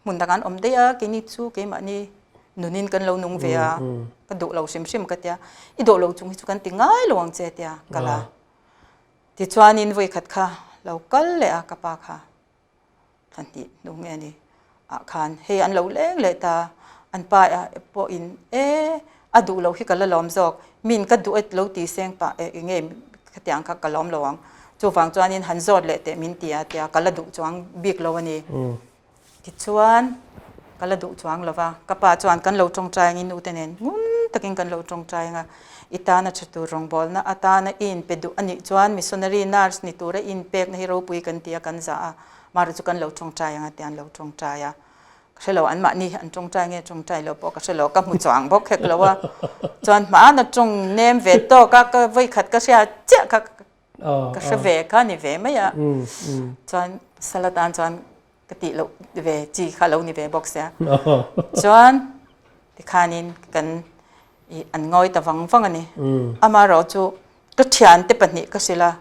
มุนดังอันเดียกินิจูกิมันนี่นุนินกันเรานุ่งเวียก็ดูเราชิมก็เตียอีดูเราจุงจุกันติง่ายลวงเจเตียกันละที่ชวนินไว้ขัดค่ะเราก็เลยอากับปากค่ะทันทีนุ่งเงี้ยนี่อาคารเฮียอันเราเล่งเลยตาอันป้าพออินอดูเราที่กันละล้อมจอกมินก็ดูเราตีเสียงป้าเงี้ยขัดยังค่ะกันล้อมระวังจูฟังชวนินหันจอดเลยแต่มินเตียกันละดูจวงบิ๊กเราวันนี้ที่ชวนกันละดูจวงแล้วว่ากับป้าจวนกันเราจงใจงินอุตเนนงุ้นตะกินกันเราจงใจงะอิตานะชัตุรองบอลนะอัตานะอินเป็ดูอันนี้จวนมิสซนารีนาร์สนี่ตัวอินเป็กนะฮิโรปุยกันเตียกันจ้ามารู้จักกันเราจงใจงะเตียนเราจงใจอ่ะก็ใช่เราอันมานี่อันจงใจเงี้ยจงใจเราบอกก็ใช่เรากับมุจวงบอกแค่เราว่าจวนมานะจงเนมเวโตก็ไว้ขัดก็เสียเจ้าก็เสเวกันนี่เวไม่อ่ะจวนสลัดอันจวนกติเราเวจีข้าเรานี่เวบอกเสียจวนที่ขานินกันอันง่อยแต่ฟังอันนี้อามาเราจูก็เทียนเตปนิก็สิละ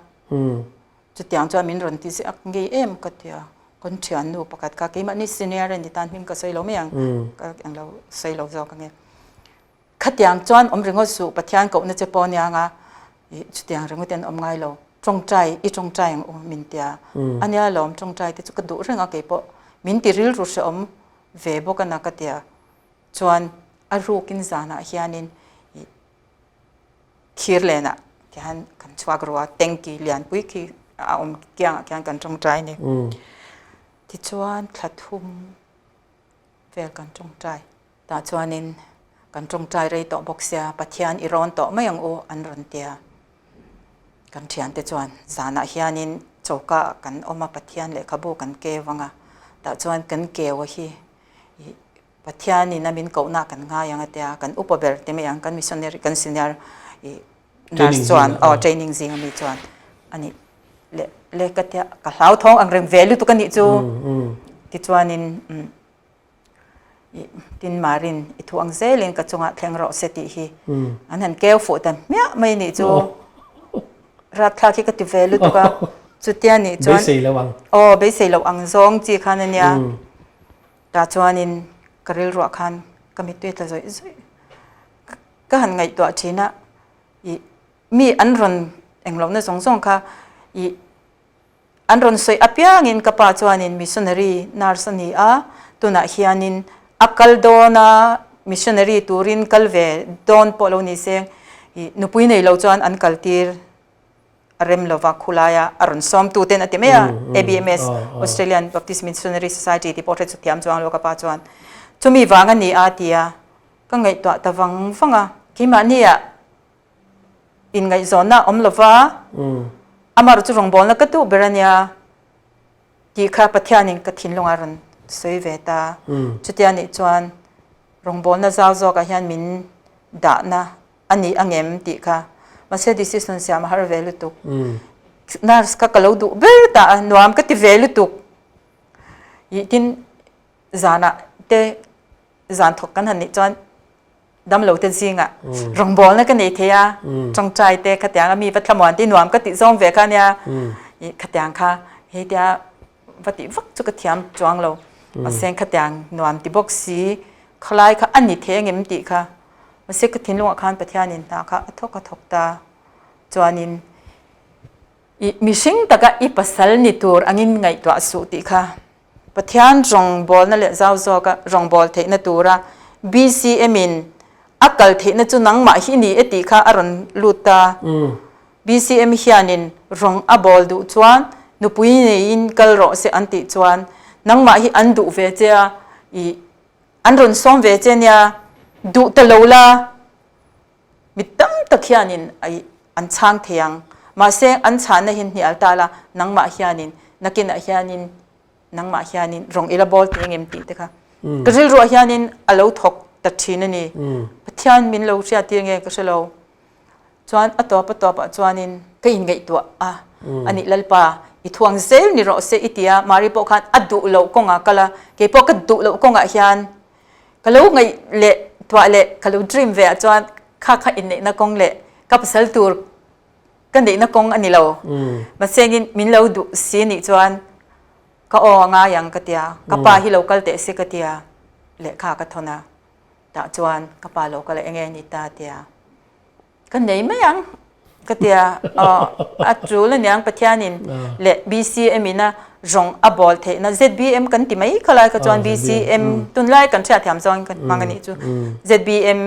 จุดอย่างจวนมินรอนที่สิอักเกยเอ็มก็เดียคนเชียนนูประกาศการที่มันนี่ซีเนียร์นี่ตานมินก็ใส่เราไม่ยังก็อย่างเราใส่เราจอกันไงขัดอย่างจวนอมเรื่องสู่ปะเทียนกับนัจปอนยังอ่ะจุดอย่างเรื่องเต็นอมไงเราจงใจอีจงใจของมินเตียอันนี้เราจงใจที่จะกระดูเรื่องอะไรปะมินติริลรู้สึกเวบกันนักเดียจวนอารูกินจานะเฮียนินคีร์เลนะที่ฮันกันชวากรัวเต็งกีเลียนปุยกีเกี่ยงกันจงใจนี่ที่จวนขลัดทุ่มเวลกันจงใจแต่จวนนินกันจงใจเลยต่อบอกเสียปัทยานอิรอนต่อไม่ยังโออันรันเตียกันเทียนแต่จวนจานะเฮียนินโจกะกันออกมาปัทยานเลยขบูกันเกวังอ่ะแต่จวนกันเกวะฮีปัทยานี่นามินเก่าหน้ากันง่ายยังเดียกันอุปเบลที่ไม่ยังกันมิชชันเนอร์กันซีเนียร์นัสจวนเทรนนิ่งซิงมีจวนอันนี้เล็กเดียกับเหล่าท้องอังเริงเวลุตุกันนี่จูที่จวนนินดินมารินอีทวงเซลินกับจงอ่ะแทงเราเสติฮีอันนั้นแก้วฝุดเมียไม่นี่จูรัฐาคิดกับที่เวลุตุกันจุดเดียนี่จวนเบสระวังเบสระวังซองจีคันเนี่ยแต่จวนนินกระเริลรัวคันก็มีตัวแต่ใจก็หันไงตัวชีนะมีอันรอนเองเราเนี่ยสงค่ะอันรอนสวยอภิยังอินกับปัจจุบันมิชชันนารีนาร์สนีตัวน่ะเฮียนินอักกัลโดนามิชชันนารีตูรินกัลเวดอนโปโลนิเซงนุปุยในเราจวนอันกัลตีร์เริ่มเราว่าคุลายอารอนซอมตูเตนอติเมีย ABMS Australian Baptist Missionary Society ที่พอเทสุดที่อันจวนเรากับปัจจุบันจะมีวางอันนี้อาทิตย์ก็ไงตัวตะวังฟังกี่มันนี่อินไงโซนน่ะลว่าอามารุจุรงบอลแล้วก็ตัวเบรเนียที่ข้าพัทยานินก็ทิ้งลงอารุณสวยเวตาจุดยานิจวนรงบอลน่ะจ้าจ้ากับยันมินด่านะอันนี้อังเอ็มติค่ะมาเสียดิสิสันเสียมาหาเวลุตุกน่าสกัดกลัวดูเบลตาหนูอามก็ติเวลุตุกยิ่งจานะเตจานทกกันหันนี่จวนดำเหลวเต็มซิงรองบอลนั่นก็นี่เทียจงใจเตะขัดยังมีวัฒนมวันที่หนุ่มก็ติดซ่องเวกันเนี่ยขัดยังค่ะเฮียวัดที่วักจุกเทียมจวงเรามาเสียงขัดยังหนุ่มที่บอกสีคล้ายค่ะอันนี้เทียงเงี้ยติค่ะมาเสียกทิ้งลงอาคารปะเทียนินตาค่ะทกตาจวนินมีสิ่งตะกะอีปัสสาวะนิตูร์อันนี้ไงตัวสุติค่ะปะเทียนรองบอลนั่นแหละเจ้าโซกะรองบอลเทนตัวระ BCM อินอักกัลเทนจุนังมาหินีเอติค่ะอรันลูตา BCM เฮียนินรองอบอลดูจวนนุปุยนี่อินกัลโรเซอันติจวนนังมาหิอันดูเวเจียอันรันซอมเวเจียเนี่ยดูตะโลลามิตั้มตะเฮียนินไออันช่างเทียงมาเซงอันชานหินหิอัลตาละนังมาเฮียนินนักินเฮียนินนังมาเฮียนินรองอิลาบอลเทียงเอ็มติเตค่ะก็จะรู้เฮียนินอารมณ์ทกตัดชินนี่พัทยานมินเราเชียเทียงเองก็จะเราจวนอัตตัวปะจวนินก็ยินไงตัวอันนี้ลัลปาอีทวงเซลนี่เราเซอิติยามาริโปคันอัดดูเราคงกะละเก็บพวกดูเราคงเฮียนก็เราไงเละตัวเละก็เราดรีมเวอจวนข้าอินเนี่ยนักกงเละกับเซลตูร์กันเด็กนักกงอันนี้เรามาเซงินมินเราดูซีนี่จวนก็ง่ายยังกติยาก็ป่าที่เราก็เตะสิกติยาเละข้าก็ทนาแต่จวนก็ป่าเราก็เลยเงี้ยนิตาเตียก็ไหนไม่ยังกติยาอัจจุเลยยังปัทยานินเละ BCM นะรองอบอลเทนะ ZBM กันที่ไม่ขลายก็จวน BCM ตุนไล่กันเชื่อที่ทำจวนกันมังกันนี่จู ZBM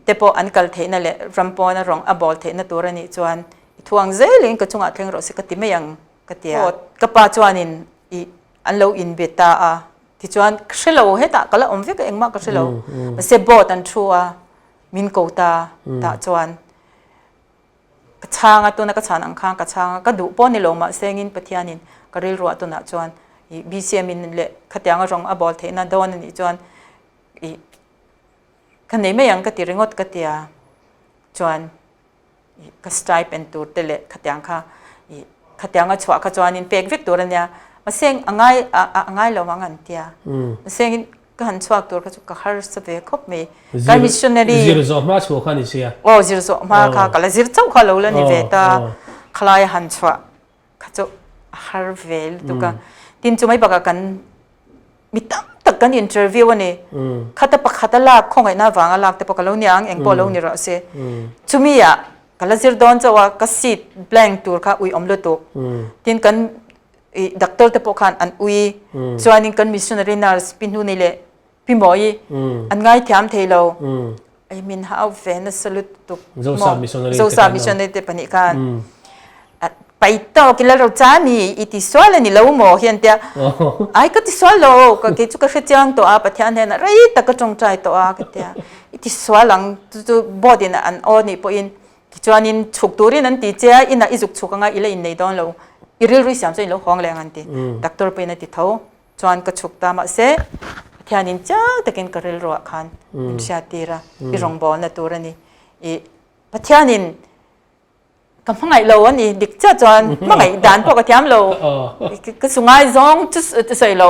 เตปอันกัลเทนะเละรัมปอนะรองอบอลเทนะตัวนี้จวนทวงเซลิงก็จงอาเทงรสิกติไม่ยังกติยาก็ป่าจวนินอันเราอินเบต้าที่จวนเชลล์เฮต้าก็ละอมวิกเองมากก็เชลล์มันเซบอตันชัวมินโกตาตาจวนกระชางตัวนักกระชางอังคางกระชางก็ดูป้อนในโลมาเซงินปะเทียนินก็เรียรัวตัวนักจวนBCM มินเละขัดยังรองอบอลเทน่าโดนนี่จวนคันนี้ไม่ยังกติเริงอดกติยาจวนก็สไตล์เป็นตัวเตะขัดยังค่ะขัดยังก็ชัวขจวนินเป็กวิกตัวเนี่ยมาเสียงง่ายเราว่างันเตียมาเสียงก็หันชัวตัวก็จะก็หาสเปคบมีการมิชชันนารีจิรโซมาชัวขันนี่เสียจิรโซมาค่ะก็เลยจิรโซเขาเราเลยนี่เวต้าคลายหันชัว ขจฮาร์เวลตุกะทินจุไม่ปากกันมีตั้งแต่กันอินเทอร์วิวนี่ขัดปากขัดลากคงไอ้หน้าวังลากแต่ปากเราเนี่ยเองพอเราเนี่ยเราเสียจุมีอ่ะกันละสิรดอนจะว่าก็สิบแบงตัวค่ะอุยอมเลตุทินกันดักเตอร์แต่ปกขันอันอุยส่วนนี้กันมิชชันนารีนาร์สปินูนี่แหละพี่หมอยอันง่ายที่ทำเทเราไอ้มินฮาวเฟนสลุตุกโซซามิชชันนารีเตปนิกันไปต่อกินแล้วเราจ้านี่อิติสวาลนี่เราหมอเห็นเดียไอ้ก็ติสวาลก็กิจุกเขจังตัวอาปะเทียนเห็นอะไรแต่ก็จงใจตัวอาก็เดียอิติสวาลังตัวบอดี้น่ะอันอ้อนี่พออินกิจวันินฉุกตัวนี้นั่นตีเจ้าอินน่ะอิจุกฉุกง่ายอิเลอินในดอนเราอิริลริสามจนเราห้องแรงอันตีดักตัวไปนั่นติเท่าจวนก็ฉุกตามเสะเทียนินจ้าแต่กินกระเรลรัวขันอินชาตีระอิรองบอลนั่นตัวนี้อีปะเทียนินก็มังไงเราอันนี้ดิกเจ้าจวนมังไงด่านพวกกระเทียมเราก็สุงไงซองจุดใส่เรา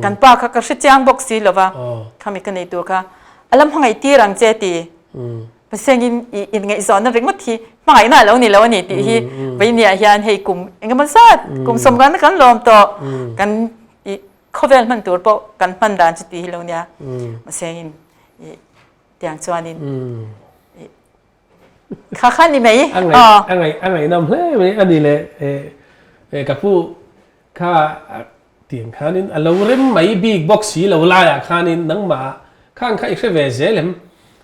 กันป้าเขาก็ชิดจ้างบอกสิเราว่าเขามีกันในตัวค่ะอารมณ์มังไงตีรังเจตีเป็นเสียงอินไงซอนนั่นเรื่องมัดทีมังไงน่าเรานี่เราอันนี้ตีที่ไปเนี่ยเฮียนให้กลุ่มเองก็มันซาดกลุ่มสมกันกันรวมต่อกันเขาเวลมันตัวพวกกันพันด่านจุดตีเราเนี่ยมันเสียงอินเตียงจวนอินข้าขันนี่ไหมอันไหนนำเฮ้ยอันนี้เลยกับผู้ข้าเตียงข้านินเราเริ่มไม่บิ๊กบ็อกซี่เราไล่ข้านินนังมาข้างข้าอีกแค่เวเซลม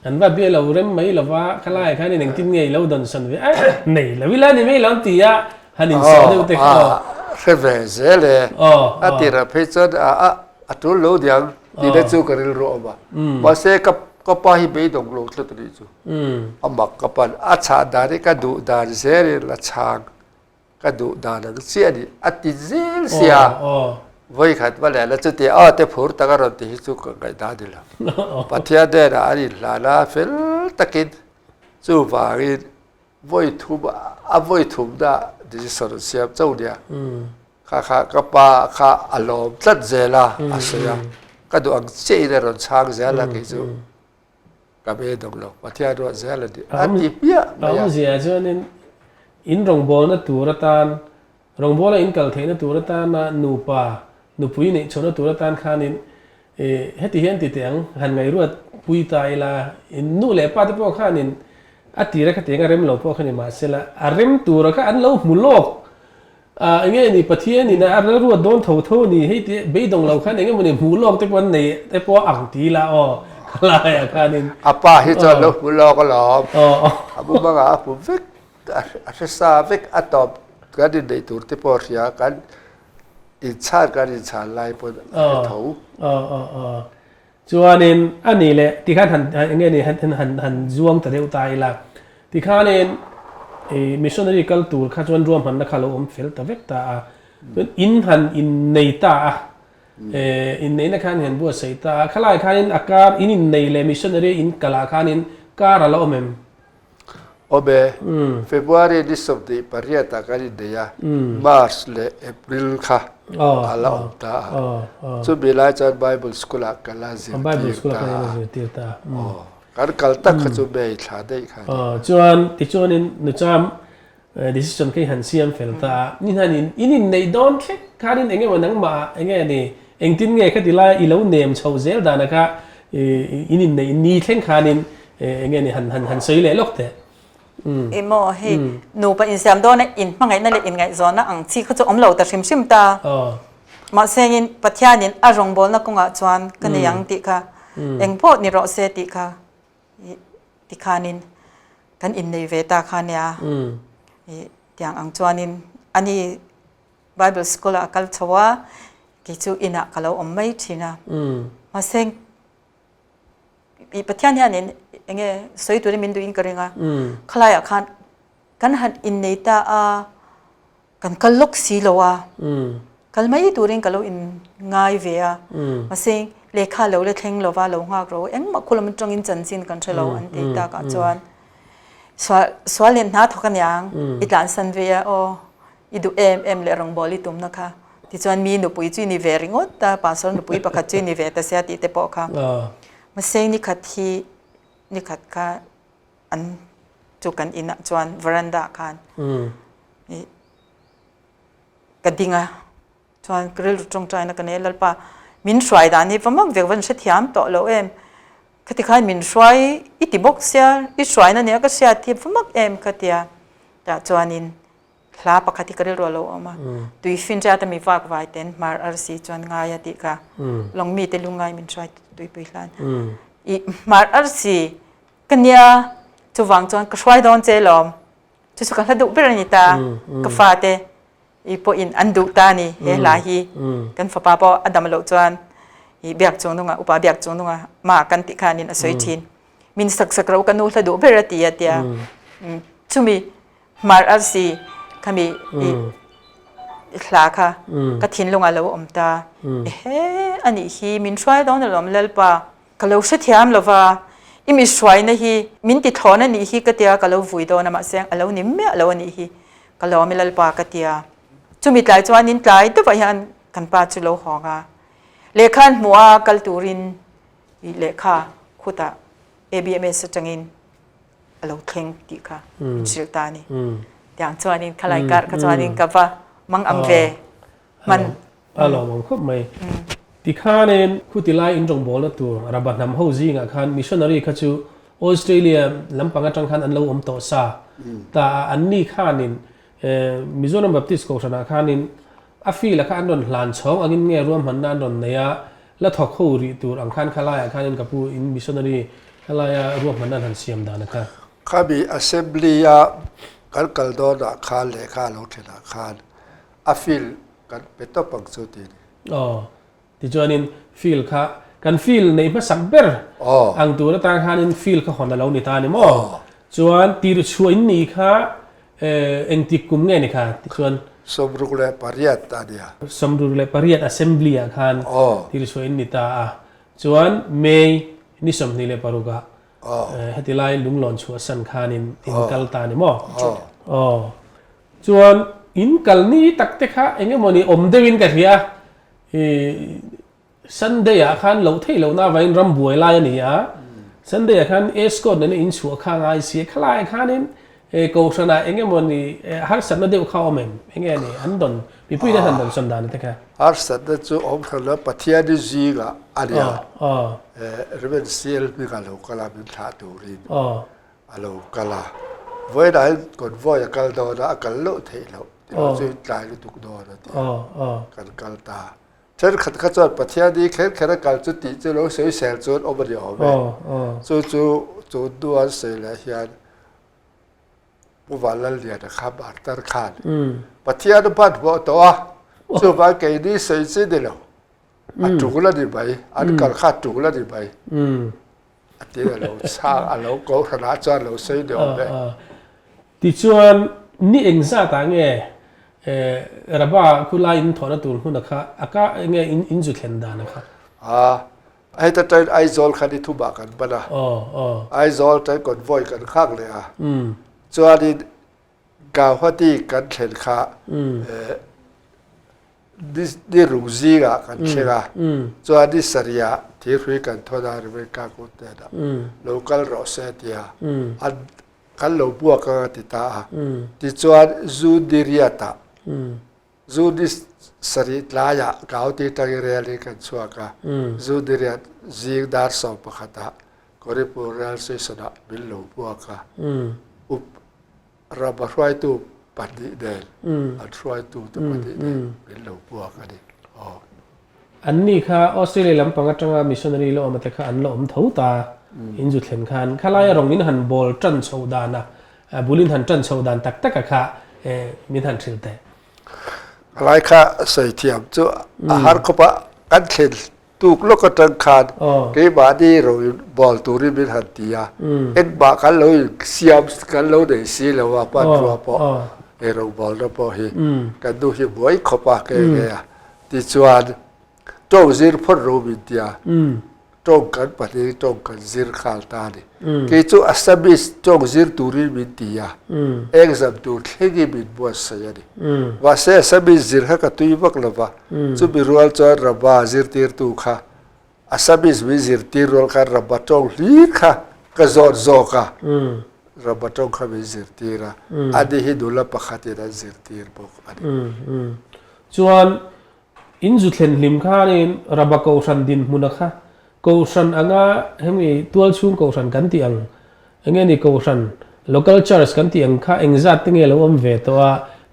อันว่าเบี้ยเราเริ่มไม่เราว่าข้าไล่ข้านินหนึ่งที่ไงเราโดนสันเวนี่เราวิลานี่ไม่เราตีอ่ะฮันนินสอนดูเตะแค่เวเซลอันที่เราพิจารณาตัวเราเดียงที่ได้จูกันรู้ว่าว่าเสกก็พอให้ไปตรงลงสุดที่จูอันบักกับปันอาชาดาริกาดูดาริเซริละชางก็ดูดานักเสียดิอัติเซลเสียไว้ขัดว่าแล้วจุดที่แต่ผูร์ตากรอนที่จูกันได้ดาดิละปัทยาเดนอันนี้ลาฟิลตะกินจูบาริไว้ทุบไว้ทุบได้ดิฉันเสียบเจ้าเดียข้ากับป้าข้าอารมณ์ตัดเจล่าอาศัยก็ดูอังเสียเรื่องช่างเจล่ากิจูกับเอดงโลปัทยาดูเจล่าดิอันนี้เปียเราเสียจนอินรงบอลนั่นตัวรัตันรงบอลอินกัลเทนตัวรัตันน่ะนูป่านูปุยนี่ชนตัวรัตันขานินเฮติเห็นติดเตียงหันไงรู้ว่าปุยตายละอินนู่เล่ป้าที่พวกขานินอัติระคติเองเริ่มเราพวกขานินมาเสร็จละเริ่มตัวเราก็อันเรามุลโลกอย่างเงี้ยนี่ปัทยานี่นะอันเรารู้ว่าโดนเท่านี่ให้ที่เบยดงเราขานินอย่างเงี้ยมันมุลโลกแต่วันนี้แต่พวกอังตีละลายขานินป้าที่จะเรามุลโลกก็หลอมบุบังอาบุฟิกอาศัยสาวิกอัตบการดินได้ตัวที่พอเสียกันอิจฉาการอิจฉาลายปนเขาจวนนี้อันนี้แหละที่ข้าหันอย่างเงี้ยนี่หันรวมแต่เดียวตายละที่ข้าเนี่ยมิชชันนารีกัลตูร์ข้าจวนรวมหันนักข่าวอมเฟลต์เวกตาอินหันอินในตาอินในนักข่าวเห็นบัวใส่ตาข้าไล่ข้าเนี่ยอาการอินในเลยมิชชันนารีอินกลาข้าเนี่ยการละอมโอเบเฟบรุรีดิสอบดีปริยัติการินเดียมาร์ชเลเอพริลค่ะอาลาอมตาสุบิลาจันไบเบิลสคูลกัลลาซิตีตาการกัลตักขจุเบย์ชาได้ค่ะจวนที่จวนนี้นุจามดิสิชันแค่หันเสียมเฟลตานี่ฮันอินในดอนแค่การินเองมันนั่งมาเองนี่เองทิ้งเงี้ยแค่ที่ไล่อีเหล่าเนมชาวเซลดานะคะอินในนี่แค่การินเองนี่หันใส่เล่ล็อกเตะโมให้หนูไปอินเสียมโดนอินมังไงนั่นเลยอินไงจอนนะอังที่เขาจะอมเหล่าแต่ชิมตามาเสียงอินปัทยานินอารมณ์บอลนักกงอาจวนกันยังติค่ะเองพอนี่รอเสติค่ะติคานินกันอินในเวตาคานียอย่างอังจวนินอันนี้ Bible School อักลชัวกิจูอินักเราอมไม่ทีนะมาเสียงปัทยานินเองสวยตัวนี้มินดูอินกระเรงอ่ะขลายอาคารกันหันอินในตากันกัลลุกสีโลอ่ะกัลไม่ตัวเรงกัลลุอินง่ายเวียมาเสียงเลขาเราเลยแทงเราว่าเราหักเราเอ็งมาคนละมันตรงอินจันซินกันเชลเราอันที่ตากจวนสวาเลนน้าทุกกันยังอีหลานสันเวียอีดูเลรงบอลิตุมนะคะที่จวนมีหนูปุยจุยนิเวริงอดแต่ปัสสาวะหนูปุยปากจุยนิเวแต่เสียติเตปอกค่ะมาเสียงนี่ขัดที่นี่ขัดค่ะอันจุกันอินจวนวรันดาคัน กระดิ่งอ่ะชวนกระดิ่งตรงใจนักเนี่ยแล้วป่ะมินสวยด้านนี้พมักเด็กวันเสียมต่อเราเอ็มคติขายมินสวยอิติบกเสียอิสวยนั่นเนี่ยก็เสียที่พมักเอ็มคติแต่ชวนนินคลาปกติกระดิ่งเราเอามาตุยฟินจะแต่มีฝากไว้เต็นมาอาร์ซีชวนง่ายติกะลองมีแต่ลุงง่ายมินสวยตุยไปล้านอีมาอาร์ซีกันเนี่ยจะวางชวนก็ช่วยโดนเจลอมจะสุขภาพดุเป็นอะไรตากฟ้าเตอีพออินอันดุตานี่เฮลาฮีกันฟ้าปออดัมโลจวนอีเบียกจงนุ่งอุปาเบียกจงนุ่งมากันติคานินอสวยชินมินสักเรากันนู่นดุเป็นอะไรตียชุมีมาร์อาร์ซีขมีคลาค่ะก็ทิ้งลงอาเราอมตาเฮ้อันนี้ฮีมินช่วยโดนเราเลลปะก็เราเสียทีมเราว่าอีมิสวยนะฮีมินติดทอนั่นนี่ฮีก็เตียก็เราวุ่ยโดนมาเสียงเรานิ่มเมเรานี่ฮีก็เราไม่เลลปะก็เตียจุมิตายจวนนินตายตัวไปยันกันป้าจุโลหองาเลขันมัวกัลตูรินเลขาขุตา ABMS จังอินเราเข่งติค่ะชิลตานี่อย่างจวนนินขลายกัดจวนนินกับว่ามังอัมเวมันเรามองครบไหมที่ข้าเนี่ยคุติไลอินจงบอลตัวระบาดน้ำหูจีงขันมิชชันนารีข้าจูออสเตรเลียลำพังจังขันอันเราอมโตซาแต่อันนี้ข้านินมิโซนัมบัพติสโกชนะข้านินอาฟีละข้าอันโดนหลานช่องอันนี้เนี่ยรวมหันด้านโดนเนียและทอกหูรีตัวอังคันข้าไล่ข้านินกับผู้อินมิชชันนารีข้าไล่รวมหันด้านหันเสียมดานะครับข้ามีอัสเซมบลีกันโดนข้าเลข้าลงเทนาข้าอาฟีลกันเป็นตัวปังสุดนี่อ๋อที่จวนนินฟีลค่ะกันฟีลในภาษาเบอร์อังตัวต่างข้านินฟีลข้าคนละเราในตานี่มั้งจวนตีรช่วยนี่ค่ะเอ็งติกุมเงี้ยนี่ค่ะจวนสมรุกเลยปริยัติตาเดียสมรุกเลยปริยัติ assembly อ่ะค่ะตีรช่วยนี่ตาจวนเมย์นี่สมนี่เลยปารุกะเหตุไลลุงหลอนชัวสันขานินอินกัลตานี่มั้งจวนอินกัลนี่ตักเตะค่ะเอ็งมันนี่อมเดวินกันเฮียสันเดียขันเราเที่ยวน่าไว้รำบวยลายนี่อ่ะสันเดียขันเอสก็นั่นอินชัวข้างไอเสียขลายขันนี่กูชนะเอ็งมันนี่ฮาร์สันนั่นเดียวเข้าเมมเอ็งนี่อันดอนมีผู้ที่ทันดอนสันดานนี่ค่ะฮาร์สันนั่นจู่อมเขาแล้วปะเทียดิจีกะอันเดียเรเวนเซียลมีกันเรากลาเป็นท่าตูรินเรากลาวัยได้ก่อนวัยกัลโดนะกัลโลเที่ยวเราจู่ใจก็ตุกโดนที่กันกัลตาฉันขัดจอดปะเทียดีแค่กัลจุดที่จะเราเสียเซลจุดอมเดียวไปจู่ดูอันเสียเลยเฮียผู้ว่าละเลียดนะครับอัตราขาดปะเทียนบ้านบ่ตัวจู่ว่าแกนี่เสียสิเดียวอันจุกละดีไปอันกัลขาดจุกละดีไปอันที่เราสร้างเราโกขนาดจอดเราเสียเดียวไปที่ชวนนี่เองซะต่างเงี้ยระบาดคุณลายอินทอนตัวคุณนะคะอากาศเงี้ยอินจุดเห็นดานะคะไอ้แต่ใจไอโซลคันที่ทุบากันบ้านะไอโซลใจก่อนวอยกันข้างเลยจวนนี้กาวที่กันเห็นค่ะดิรูซีกะกันเชื่อจวนนี้สัญญาที่คุยกันทอดาริเวกากุเตดาโลกัลโรเซตียอันกันโลบัวกันติตาที่จวนจูดิริยตาจูดิสริตลายะกาวที่ตั้งเรียลกันชัวกะจูดิริยตจีกดาร์สอบปะขัดกอริปูเรียลเซสนะบิลโลบัวกะอุประบช่วยตู้ปฏิเดนช่วยตู้ปฏิเดนเป็นหลวงพ่อกันดิอันนี้ค่ะออสเตรเลียลำพังจังมิชชันนารีโลมาแต่ค่ะอันโลมเท่าตาอินจุดเห็นขันข้าไล่รองอินหันบอลจันชาวดานะบุลินหันจันชาวดานตักตักค่ะมิหันทิลเตไล่ค่ะใส่เทียมจู่อาหารขบะกันเข็นตุกโลกจังขันเกี่ยบาดีเราบอลตูริมิหันตียาเอ็กบากันเราเสียมกันเราได้สีเราว่าปัดรัวปอเราบอลเราปอเฮกันดูฮิบวยขบะเกี่ยที่ชวนโจ้ซิร์พอรูบินตียาโจ้กันปฏิโจ้กันซิร์ขัลตานีกี่จู่อัศบิสโจ้ซิร์ตูริมินตียาเอ็กซัมตูเทกิบินบัวเสียดีว่าเสียอัศบิสซิร์ฮะก็ตุยบักลว่าจู่บิรัวจอร์ระบาซิร์ตีร์ตูค่ะอาศัยวิจิตรตีรอลการระบาดจงลีค่ะก็จอดโจค่ะระบาดจงค่ะวิจิตรตีระอดีตดูแลปะขัดยันวิจิตรตีร์บอกอันนี้ ชวนอินจุดเห็นลิมข้านี่ระบกอชันดินมุนักค่ะกอชันอ่างเฮมีตัวชุ่มกอชันกันที่อังเงี้ยนี่กอชัน local church กันที่อังค่ะเองจัดตั้งเงี้ยเราอมเวตัว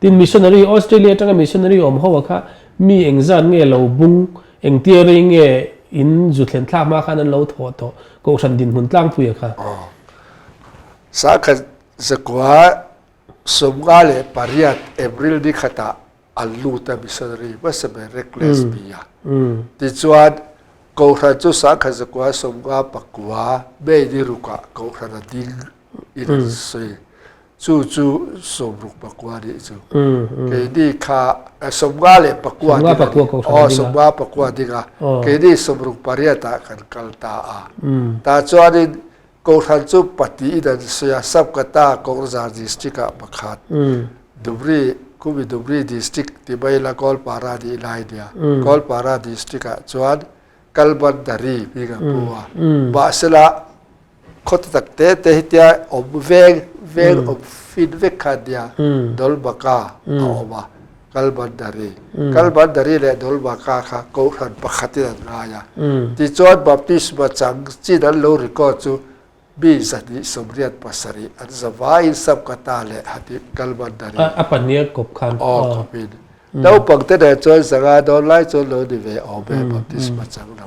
ดิน missionary ออสเตรเลียตั้ง missionary อมหัวค่ะมีเองจัดเงี้ยเราบุ้งเองเตียริงเงี้ยอินจุดเห็นท่ามาค่ะนั้นเราถอดตัวกอชันดินมุนตั้งผู้ค่ะสักจะกว่าสมกาเลปาริยัตเอเบริลดิขตาอัลลูตามิสนารีว่าสมัยเรกเลสบียติจวนกูรันจุสักจะกว่าสมกาปักว่าเบดิรุกะกูรันดิ้งอินซีจู่สมรุกปักว่าดิจู่เกดีข้าสมกาเลปักว่าดิอ๋อสมกาปักว่าดิกะเกดีสมรุกปาริยัตกันกัลตาตาจวนนี้กูรันจุปฏิอิดันเสียสับกตากูรันจาดิสติกะปักขัดดูบรีกูมีดูบรีดิสติกที่ไปละกอลปาราดีไลเดียกอลปาราดิสติกะจวนกัลบันดารีพิกับปัวบาสละขดตักเตะหิตยาอบเวงอบฟินเวกขัดยาดอลบักาเอาบากัลบันดารีเลยดอลบักาค่ะกูรันปักขัดที่นั่นง่ายที่จวนบัพติสมาจังจีนันโลริโกจูบีสันนิสมเรียนภาษารีอันสบายสับกตาเลยฮัติกัลบันดารีปันเนี้ยกบคันอ๋อครับพี่แล้วปังเตะจวนสังอาดอนไลจวนโลดิเวอแบบบัพติสมาจังเรา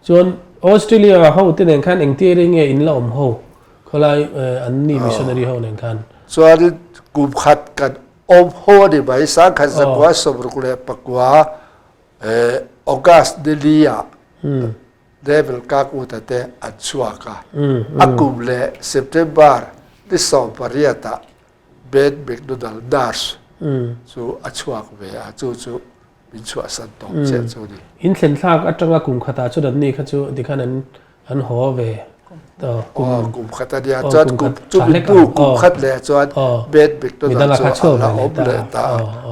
จวนออสเตรเลียเขาที่หนึ่งคันเองที่เรื่องอินละอมเขาเขาเลยอันนี้มิชชันนารีเขาหนึ่งคันส่วนกลุ่มขัดกันอมโฮดิไปสังขันสักว่าสมรุกเลยปักว่าออกัสเดลียเดวิลกากูตะเตอัจฉวากาอากุมเลเซปเทมเบอร์ดิสอมปาริยตาเบนเบกโดนัลดาร์สสู่อัจฉวากเวอาจู่มินชัวสันตองเจ็ดจู่ดิอินเซนทากอัจฉวากุมขัดจุดนี้ขัดจู่ดิขันนั้นอันหัวเวต่อกลุ่มขัดเดียจวนกลุ่มจุดดูกลุ่มขัดเลยจวนเบนเบกโดนัลด์จู่ละอมเลตา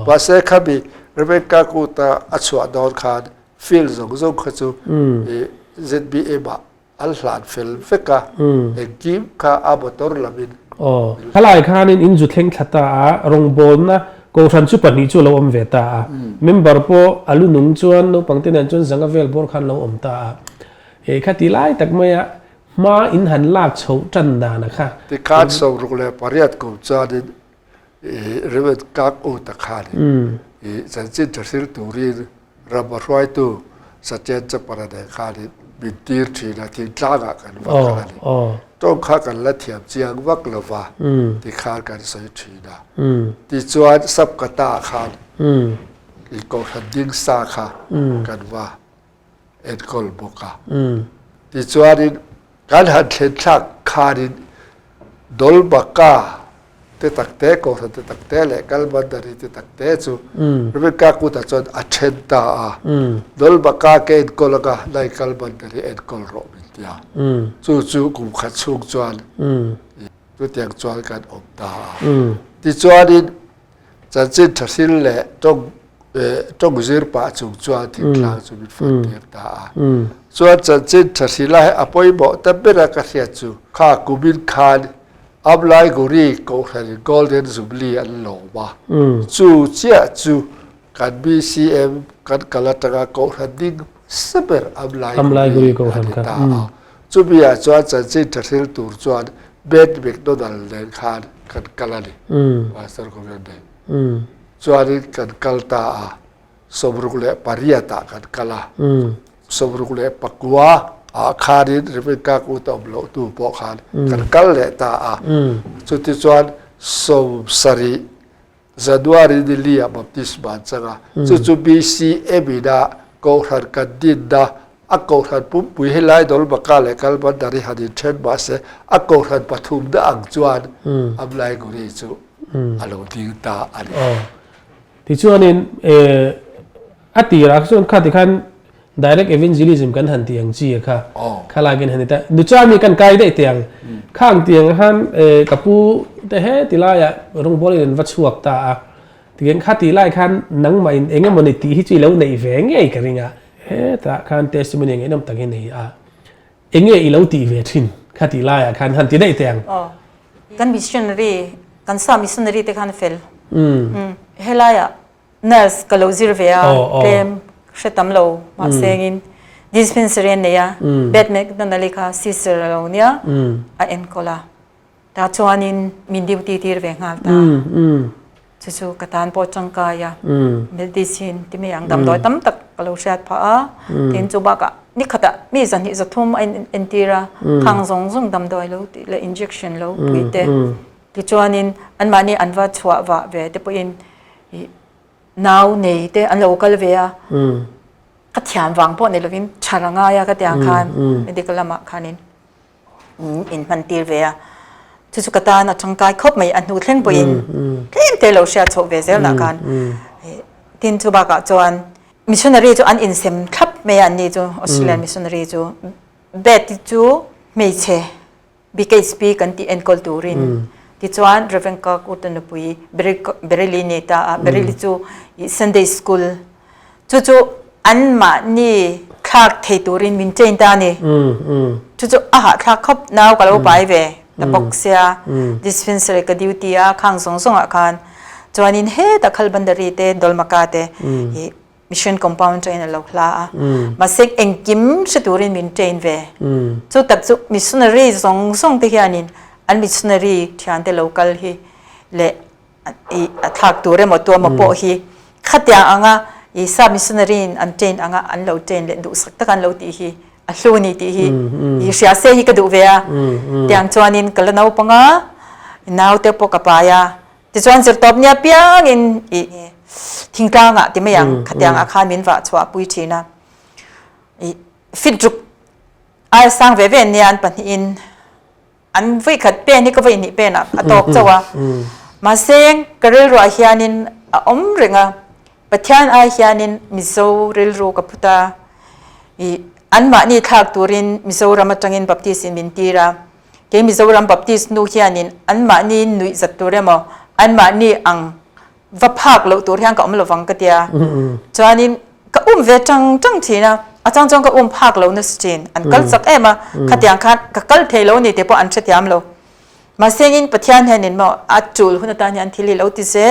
ภาษาขบีเรเบกากูตาอัจฉวาดอนคานฟิลซงขัดจู่ZBA บะอัลลานฟิลฟิกะเอกิมข้าอาบตอร์ลามินขลายข้านินอินจุดเฮงขัดตารงบอลนะกูฉันชุบปนิจูเราอมเวตาเมมเบอร์พออาลุนุงจวนนุปังเตนันจวนสังกัดเวลบอร์ขันเราอมตาขัดที่ไล่ตักเมียมาอินหันลากโฉจันดานะคะที่ขาดสาวรุกเลปาริยัตกูจาดิเรื่องกักอุตคาดิฉันจินจะสิร์ตูรีรับบรอยตูสัจเจนจะประเดี๋ยวขาดิบิดตีร์ทีละที่จ้างกันวักกันต้องข้ากันละเทียมเจียงวักละว่าที่ขาดกันใส่ทีนะที่จวนสับกตาขาดอีกกหันดิ้งสาขากันว่าเอ็ดกอลบุกาที่จวนการหันเห็นชักขาดิดอลบักาเตตักเตะก็เตตักเตะเลยกัลบันดารีเตตักเตะจู่เรื่องการกูตัดจนอัจฉริยะดอลบักาเกนกอลกาในกัลบันดารีเอ็นกอลโรบินเดียจู่กุมขัดชุกจวนจู่เตียงจวนกันอมตาที่จวนนี้จันจินทัศน์เลยต้องยืร์ป้าชุกจวนที่กลางจู่มิดฟันเดียร์ตาจวนจันจินทัศน์เลยอภัยบอกแต่เป็นอะไรกันเสียจู่ข้ากุบินคานอับไลกุรีก็เห็น Golden Jubilee อันหล่อมาจู่เจ้าจู่กัน BCM กันกลาตระก็เห็นดิ้งสเปอร์อับไลกุรีก็เห็นกันจู่มีอาจารย์จันทร์ทัศน์ตูร์จวนเบนเบกโดนัลด์เลนคานกันกลาดิว่าสรุปกันได้จวนนี้กันกลตาสมรุกเลปาริยตากันกลาสมรุกเลปักวาอาคาดินหรือเป็นการกูตอบโลตูปอกคานกันกัลเลตาสุดที่จวนสมสรีจัดวาริดิลียบัพติสบานสังจุดบีซีเอบิดากูหันกันดินดาอักกูหันปุ่มปุยให้ไล่ดอลบักกาเลกัลบันดาริฮัดินเชนบาเซอักกูหันปฐุมดาอังจวนอับไลกุริจูอารมณ์ที่ตาอันนี้ที่จวนนี้อัติรักส่วนข้าที่ขันdirect evangelism กันหันเตียงจีค่ะข้าลากันหันแต่ดูจ้ามีกันไกลได้เตียงข้างเตียงหันกับผู้แต่เฮ้ตีไล่อะรงบอลเรียนวัดชวกตาเตียงข้าตีไล่ขันนังมาเองมันในตีที่จีแล้วในแฝงไงกันเนี่ยเฮ้แต่ขัน testimony เองน้ำตังเองนี่เองอีแล้วตีเวทินข้าตีไล่ขันหันตีได้เตียงกัน missionary กันสาม missionary แต่ขันเฟลเฮไล่อะ nurse kalau zirvea tem shetam lo ma sengin dispensary neya bed mek donalika sister lo nia a enkola ta chuanin min duty tir ve ngal ta chu katan po changkaya medicine ti me ang dam doi tam tak kalau shat pha tin chu ba ka ni khata mi zan hi zathum entira khang zong zong dam doi lo ti le injection lo puite ti chuanin an mani anwa chwa wa ve te po in now nei te an local ve a ka thiam wang po ne lovin charanga ya ka tyang khan medical lama khanin in man tir ve a chu kata na changkai khop mai an hu thleng po in tlem te lo sha chho ve zel na khan tin chu ba ka chuan missionary chu an in sem thap me an ni chu Australian missionary chu bet chu me che BKSP kan ti enkol turin ti chuan Revenka Kutanupui Bereli neta Bereli chu Sunday school chu an ma ni khak thei turin min chen ta ni chu aha khak khop naw ka lo pai ve the boxia dispensary ka duty a khang song song a khan chuanin he ta khalbandari te dolmaka te mission compound train lo khla a masek engkim shiturin min train ve chu tak chu missionary song song te hianin an missionary thian te local hi le I thak ture mo to mo po hi khatya anga I sa missionary an train anga an lo train le du sak takan lo ti hi a hluni ti hi I sia se hi ka du ve a tiang chuanin kalanau panga naw te po kapaya ti chuan sir top nia piang in thingtanga ti mayang khatyang akhan min wa chwa pui thina fitjuk ai sang ve ve nian pan in an voi khat pe ni ka voi ni pe na atok chawa ma seng karel ro hianin om renga pathian a hianin mizo rel ro ka puta an ma ni thak turin mizoram atangin baptist in mintira ke mizoram baptist nu hianin an ma ni nui zat turemo an ma ni ang va phak lo tur hian ka om lo wang ka tia chuanin ka ve tang thina achang chang ka phak lo na stin an kal sak ema khatyang khat ka kal thei lo ni te po an thetiam lo ma sengin pathian hanin mo achul huna ta hian thili lo ti se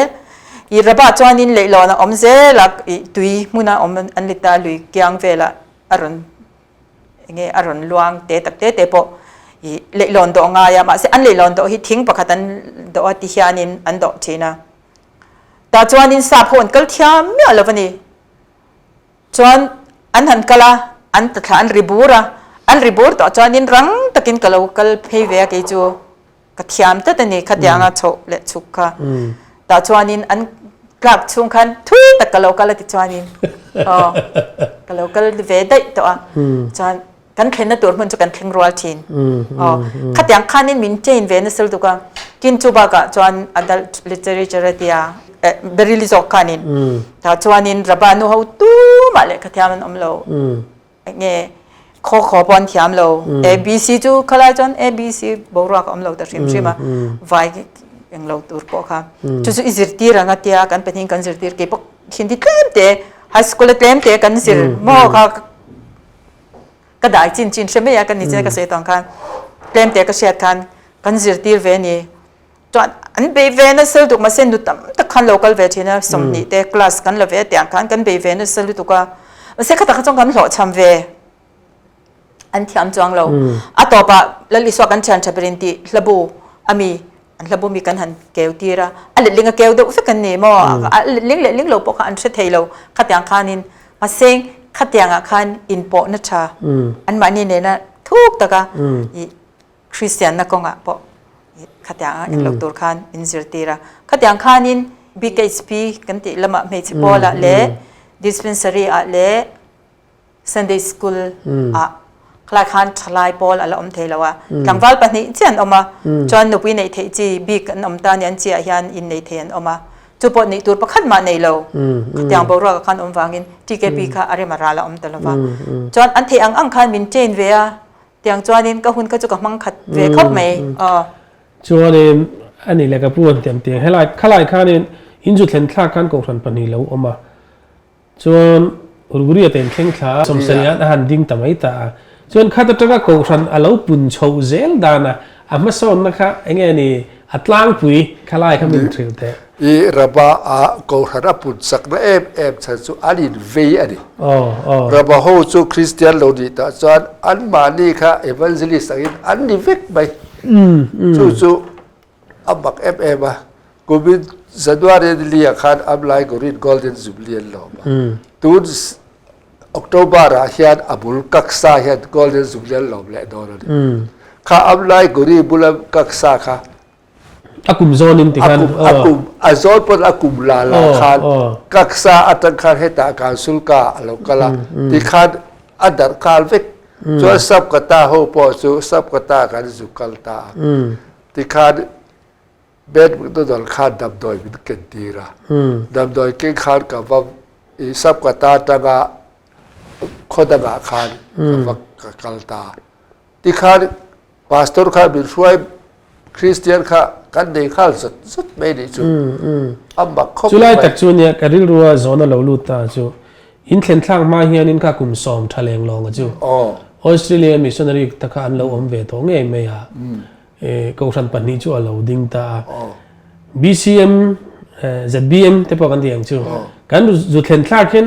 I raba chuanin le lo na om ze lak tui muna om an lita lui kyang vela aron luang te tak te po le lon do nga ya ma se an le lon do hi thing pakhatan do ati hianin an do thina ta chuanin sa phon kal thiam mi alovani chuan an han kala an ta an ribur to chuanin rang takin kalo kal phei ve ke chu ka thiam ta ni khatyanga chho le chukha ta chuanin an klak chung khan thui ta kalo kala ti chuanin kalo kal ve dai to a chuan kan thlen na tur mun chu kan thleng rual thin khatyang khanin min chain ve na sel tuka kin chu ba ka chuan adult literature tia berili zok kanin ta chuanin rabanu ho tu ma le khathiam om lo nge kho pon thiam lo abc chu khala chon abc borak om lo ta rim chima vai eng lo tur po kha chu izirtir anga tia kan pening kan zirtir ke pok hindi tlem te high school tlem te kan zir mo kha ka dai chin sheme ya kan ni che ka se tong khan tlem te ka shet khan kan zirtir ve ni chuan an be ve na sel tu ma sen du tam ta khan local ve thina somni te class kan lo ve tiang khan kan be ve na sel tu ka se khata ka chong kan lo cham ve an thiam chuang lo atopa lali so kan chan chaperin ti hlabu ami an hlabu mi kan han keu tira al linga keu do fe kan ni mo ling lo po kha an the theilo khatyang khanin ma seng khatyang a khan in po na cha an mani ne na thuk taka I Christian na konga po khatyang in loktor khan in zirtira khatyang khanin BKSP kan ti lama me chipola le dispensary a le Sunday school a khlai khan thlai pol ala om theilawa tlangwal pani chian oma chuan nupui nei thei chi big an om ta nian chi a hian in nei thein oma chupo nei tur pakhat ma nei lo khatyang bora khan om wangin TKP kha are marala om talawa chuan an thei ang khan min chain ve a tiang chuanin ka hun ka chu ka mang khat ve khop mai chuanin ani le ka puan tiam tiang helai khalai khanin inju thlen thla kan ko ran pani lo oma chuan urguri aten thleng thla somsarian han ding tamai ta chuan khata taka ko ran alo pun chho zel dana ama son na kha enge ni อัตลางปุยขลายขมิ้นทริลเต อีระบาอาโกหระปุสักนะเอฟฉันสุอันนี้เวียดิ อ๋อระบาหูสุคริสเตียนโลดีตาจวนอันมานี่ค่ะเอเวนเจลิสต์อันนี้เวกไปสุอับบักเอมากูบินจัดวารีดิลียขันอับไลกูริดโกลเด้นจูบลีนลอบตูนออกโทบาร์เฮียนอับุลกักซาเฮียนโกลเด้นจูบลีนลอบเล่ดอนนี่ข้าอับไลกูริบุลกักซาค่ะอากุมโซนินติกันอากุมอาโซนปนอากุมลาลาขันกักซาอัตังขันเฮตาการสุลกาโลกละที่ขันอัดร์คาลเวกจวนซับกตาโฮปอจูซับกตากันจุกัลตาที่ขันเบดมันต้องโดนขันดับดอยเป็นเกนตีระดับดอยเก่งขันกับว่าซับกตาตังอาคนตังอาขันกับว่ากัลตาที่ขันพาสตอร์ขันเป็นช่วยคริสเตียนค่ะกันเด็กข้าสุดไม่ดีจุดอับบักจุลัยตักจูเนี่ยการิลรัวโซนเราลูตาจูอินเทนทางมาเฮียนินค่ะกุมสอมทะเลงลองจูออสเตรเลียมิชชันนารีตะการเราอมเวทงเงยไม่ฮะก็ฉันปันนี้จูเราดิ้งตา BCM ZBM เทปกันที่ยังจูการจุดเทนทางขึ้น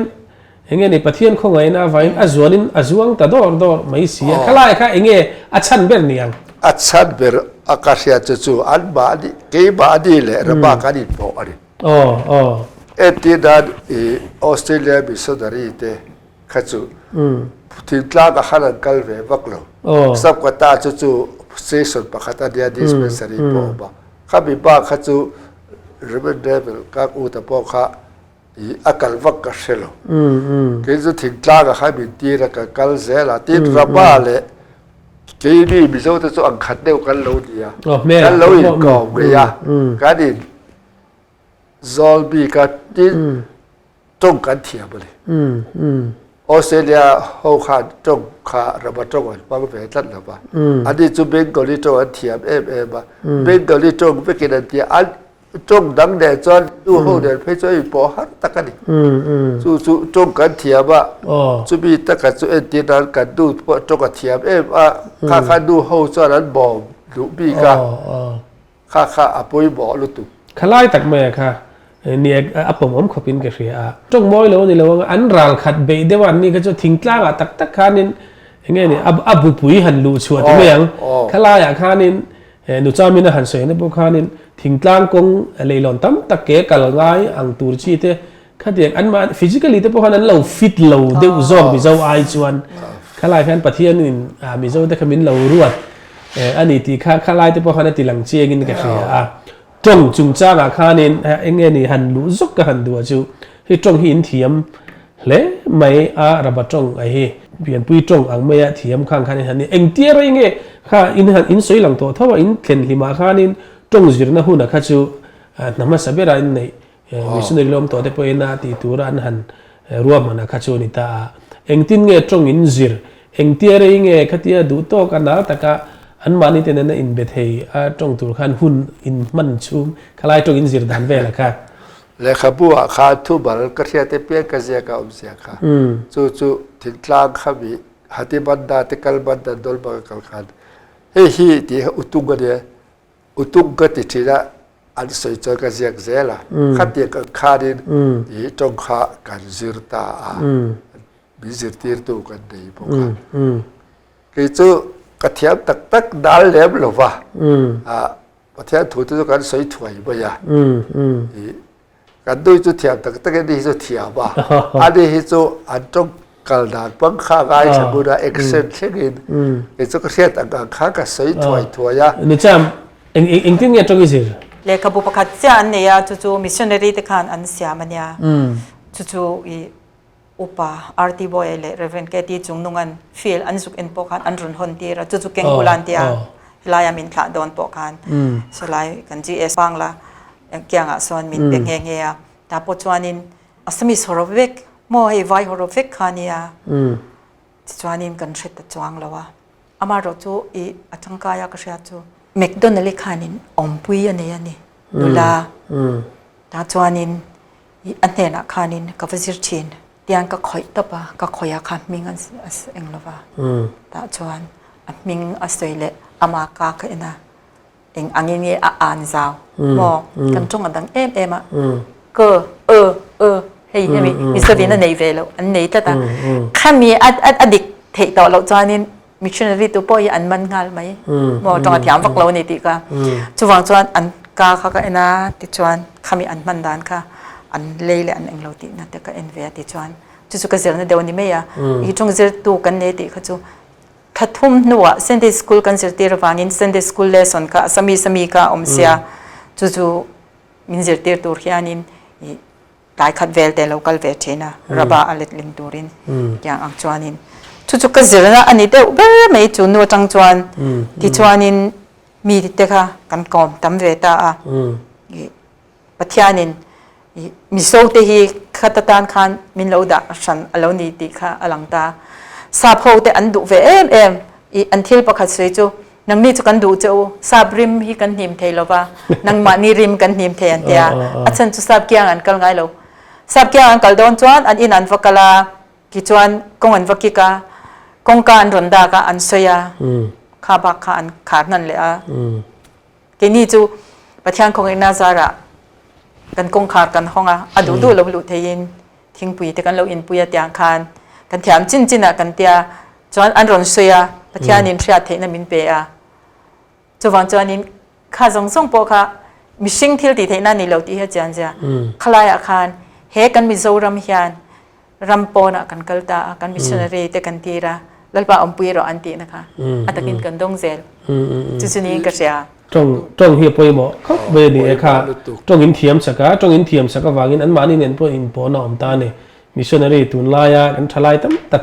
เงี้ยในประเทศของไงนะว่าอาจวนอาจวงตาดอไม่เสียขลายค่ะเงี้ยอาชันเบรนี่ยังอัศจรรย์เบอร์อากาศยานจู่อันบาดีเกี่ยบาดีเลยระบาดกันอีกพออะไรเอติดาออสเตรเลียมิสดารีเตขัดจู่ทิ้งลากขันกัลเวบักโลสับกตาจู่เซสน์ปะขัดเดียดิสเปนซารีพอบาข้าบิบาขัดจู่ริบเบนเดเวลกักอุตปอข้าอากัลวักกัเชโลคือจู่ทิ้งลากขันบิตีระกัลเซลาติดระบาเลยที่นี่มิโซะตัวอังคัดเดียวกันเราดีอ่ะกันเราอีกกอบเลยอ่ะกันดิซอลบีกันที่ตรงกันเทียบเลยออสเตรเลียเขาขาดตรงขาระบาดตรงกันบางเวทันระบาดอันนี้จูเบงกอลีตรงกันเทียบบ้าเบงกอลีตรงไปกินอันเทียบตรงดังเดจอนดูเขาเดินไปช่วยปอหันตะกันดิจู่ตรงกันเทียบว่าจู่บีตะกันจู่เอ็นตีนันกันดูตรงกันเทียบข้าดูเขาจอนั้นบอกดูบีกันข้าอภัยบอกลุตุขลายตักแม่ค่ะเนี่ยอัปมอมขบินกันเสียจงมอยแล้วนี่เราอันรัลขัดเบยเดวันนี่ก็จะทิ้งกลางตักขานินยังไงเนี่ยอับปุยหันลูชวดไม่ยังขลายขานินนุจามินหันเสียในพวกขานินทิ้งกลางกงเลยหล่นตั้มตะเกะกัลง่ายอังตูร์ชีเตขัดอย่างอันมาฟิสิกอลแต่พวกนั้นเราฟิตเราเดือดร้อนมิเจ้าไอชวนขลายแฟนปะเทียนนี่มิเจ้าแต่ขมินเรารวดอันนี้ที่ขลายแต่พวกนั้นที่หลังเชียกินกันเสียจงจุงจ้าขานินเองนี่หันลูซุกหันดัวจูให้จงหินเทียมเละไม่ระบาดจงไอ้เปลี่ยนปุยจงอังไม่เทียมข้างขานินหันนี่เองเตี้ยอะไรเงี้ยข้าอินหันอินสวยหลังตัวถ้าว่าอินเข็นหิมาขานินจงจิรนะหุ่นข้าจูน้ำมันสับเบราอินในมิสุนิลมตัวเด็กพอยนาตีตัวรันหันรวมมันข้าจูนิตาเองตินเงี้ยจงอินจิรเองเตี้ยอะไรเงี้ยข้าเตี้ยดูโตกันนะแต่ก็อันมานี่เต็นนั้นอินเบทเฮจงตัวขันหุ่นอินมันชุมขลายจงอินจิรดันเวล่ะค่ะและขบัวขาทุบลกระเทียเตเปียกเสียกับอมเสียค่ะจู่ทิ้งกลางขบีฮัติบันดาติกัลบันดาดอลบักกัลขันเฮ้ยที่อุตุงกันเนี่ยอุตุงกันติดที่ละอันสวยจนกันเสียกเสียละขัดเดียกันขาดินยี่จงขากันจิรตาบิจิรตีร์ตัวกันได้พวกเขาคือจู่กระเทียมตักดัลเล็บหรอวะกระเทียมถูตัวกันสวยถวยบ่ยากันดูจู่เทียมตักกันดีจู่เทียมบ่อันนี้จู่อันจงกัลดาปังข้าไก่สมุนไพรเอ็กเซนเช่นนี้จู่กระเทียมตักข้าก็สวยถวยยานี่จำเอ็งที่เนี่ยจงอิสิเลขาบุปการเจ้าอันเนี่ยจู่มิชชันนารีที่ขันอันเสียมันเนี่ยจู่อุปาอาร์ติบอยเล่เรเวนเกตีจุงนุ่งอันฟิลอันสุกอินปอกันอันรุนฮอนตีระจู่เก่งกุลันตีอ่ะลายมินขาดอนปอกันสลายกัน GS ฟังละเกี่ยงอ่ะส่วนมินเป็นเงี้ยแต่ปัจจุบันนี้อัศมิสฮอร์เวกโมเฮวายฮอร์เวกขานี่อ่ะจวนนี้กันเสร็จจวงแล้ววะอามาเราจู่อีอาจังกายก็เสียจู่แมคโดนัลด์ขานี่อมปุยอันนี้นี่ดูแลแต่จวนนี้อันเนี้ยนะขานี่กับวิจิตรชินยังก็คอยตบก็คอยค่ะมิงอันเองละว่าแต่ชวนมิงอัสวยเละอามากาคือนะ eng angin nge an zao mo kan chung adang em a cơ hei mi so vin nei velo an nei ta ta khami adik thei to lo chanin missionary tu poi an man ngal mai mo tong athiam vak lo ni ti ka chuwang chuan an ka kha ka ena ti chuan khami an man dan kha an leile an englo ti na te ka en ve ti chuan chu ka zer na de ni me ya I chung zer tu kan ne ti kha chu khathum nuwa Sunday school kan zer ti rawangin Sunday school lesson ka sami ka omsia chu min zer tir tur hianin tai khat vel te local ve thina raba alet ling turin yang ang chuanin chu ka zer na ani te be mai chu nu tang chuan ti chuanin mi te kha kan kom tam ve ta a pathianin mi so te hi khatatan khan min lo da san alo ni ti kha alangta sa pho te an du ve em I an thil pakhat sei chu nang ni chu kan du chu sabrim hi kan hnim theilowa nang ma ni rim kan hnim the an tia achan chu sab kyang an kal ngai lo sab kyang an kal don chuan an in an vakala ki chuan kong an vakika kong ka an ronda ka an soya kha ba kha an khar nan le a ke ni chu pathian khong ina zara kan kong khar kan honga adu du lo lu thein thingpui te kan lo in puya tyang khan kan thiam chin a kan tia chuan an ron soya pathian in thria the na min pe a chuwang chuan in kha zong po kha mishing thil ti theina ni lo ti ha chan ja khalaya khan he kan mizoram hian rampona kan kalta kan missionary te kan tira lalpa ompui ro anti na kha atakin kan dong zel chu ni ka sia trong hi poi mo khop be ni e kha trong in thiam saka wangin an mani nen po in po na om ta ne missionary tun la ya kan thalai tam tak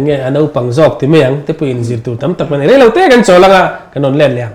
nge anau pangjok ti meang te po in zir tu tam tak ne re lo te kan cholanga kan on len liang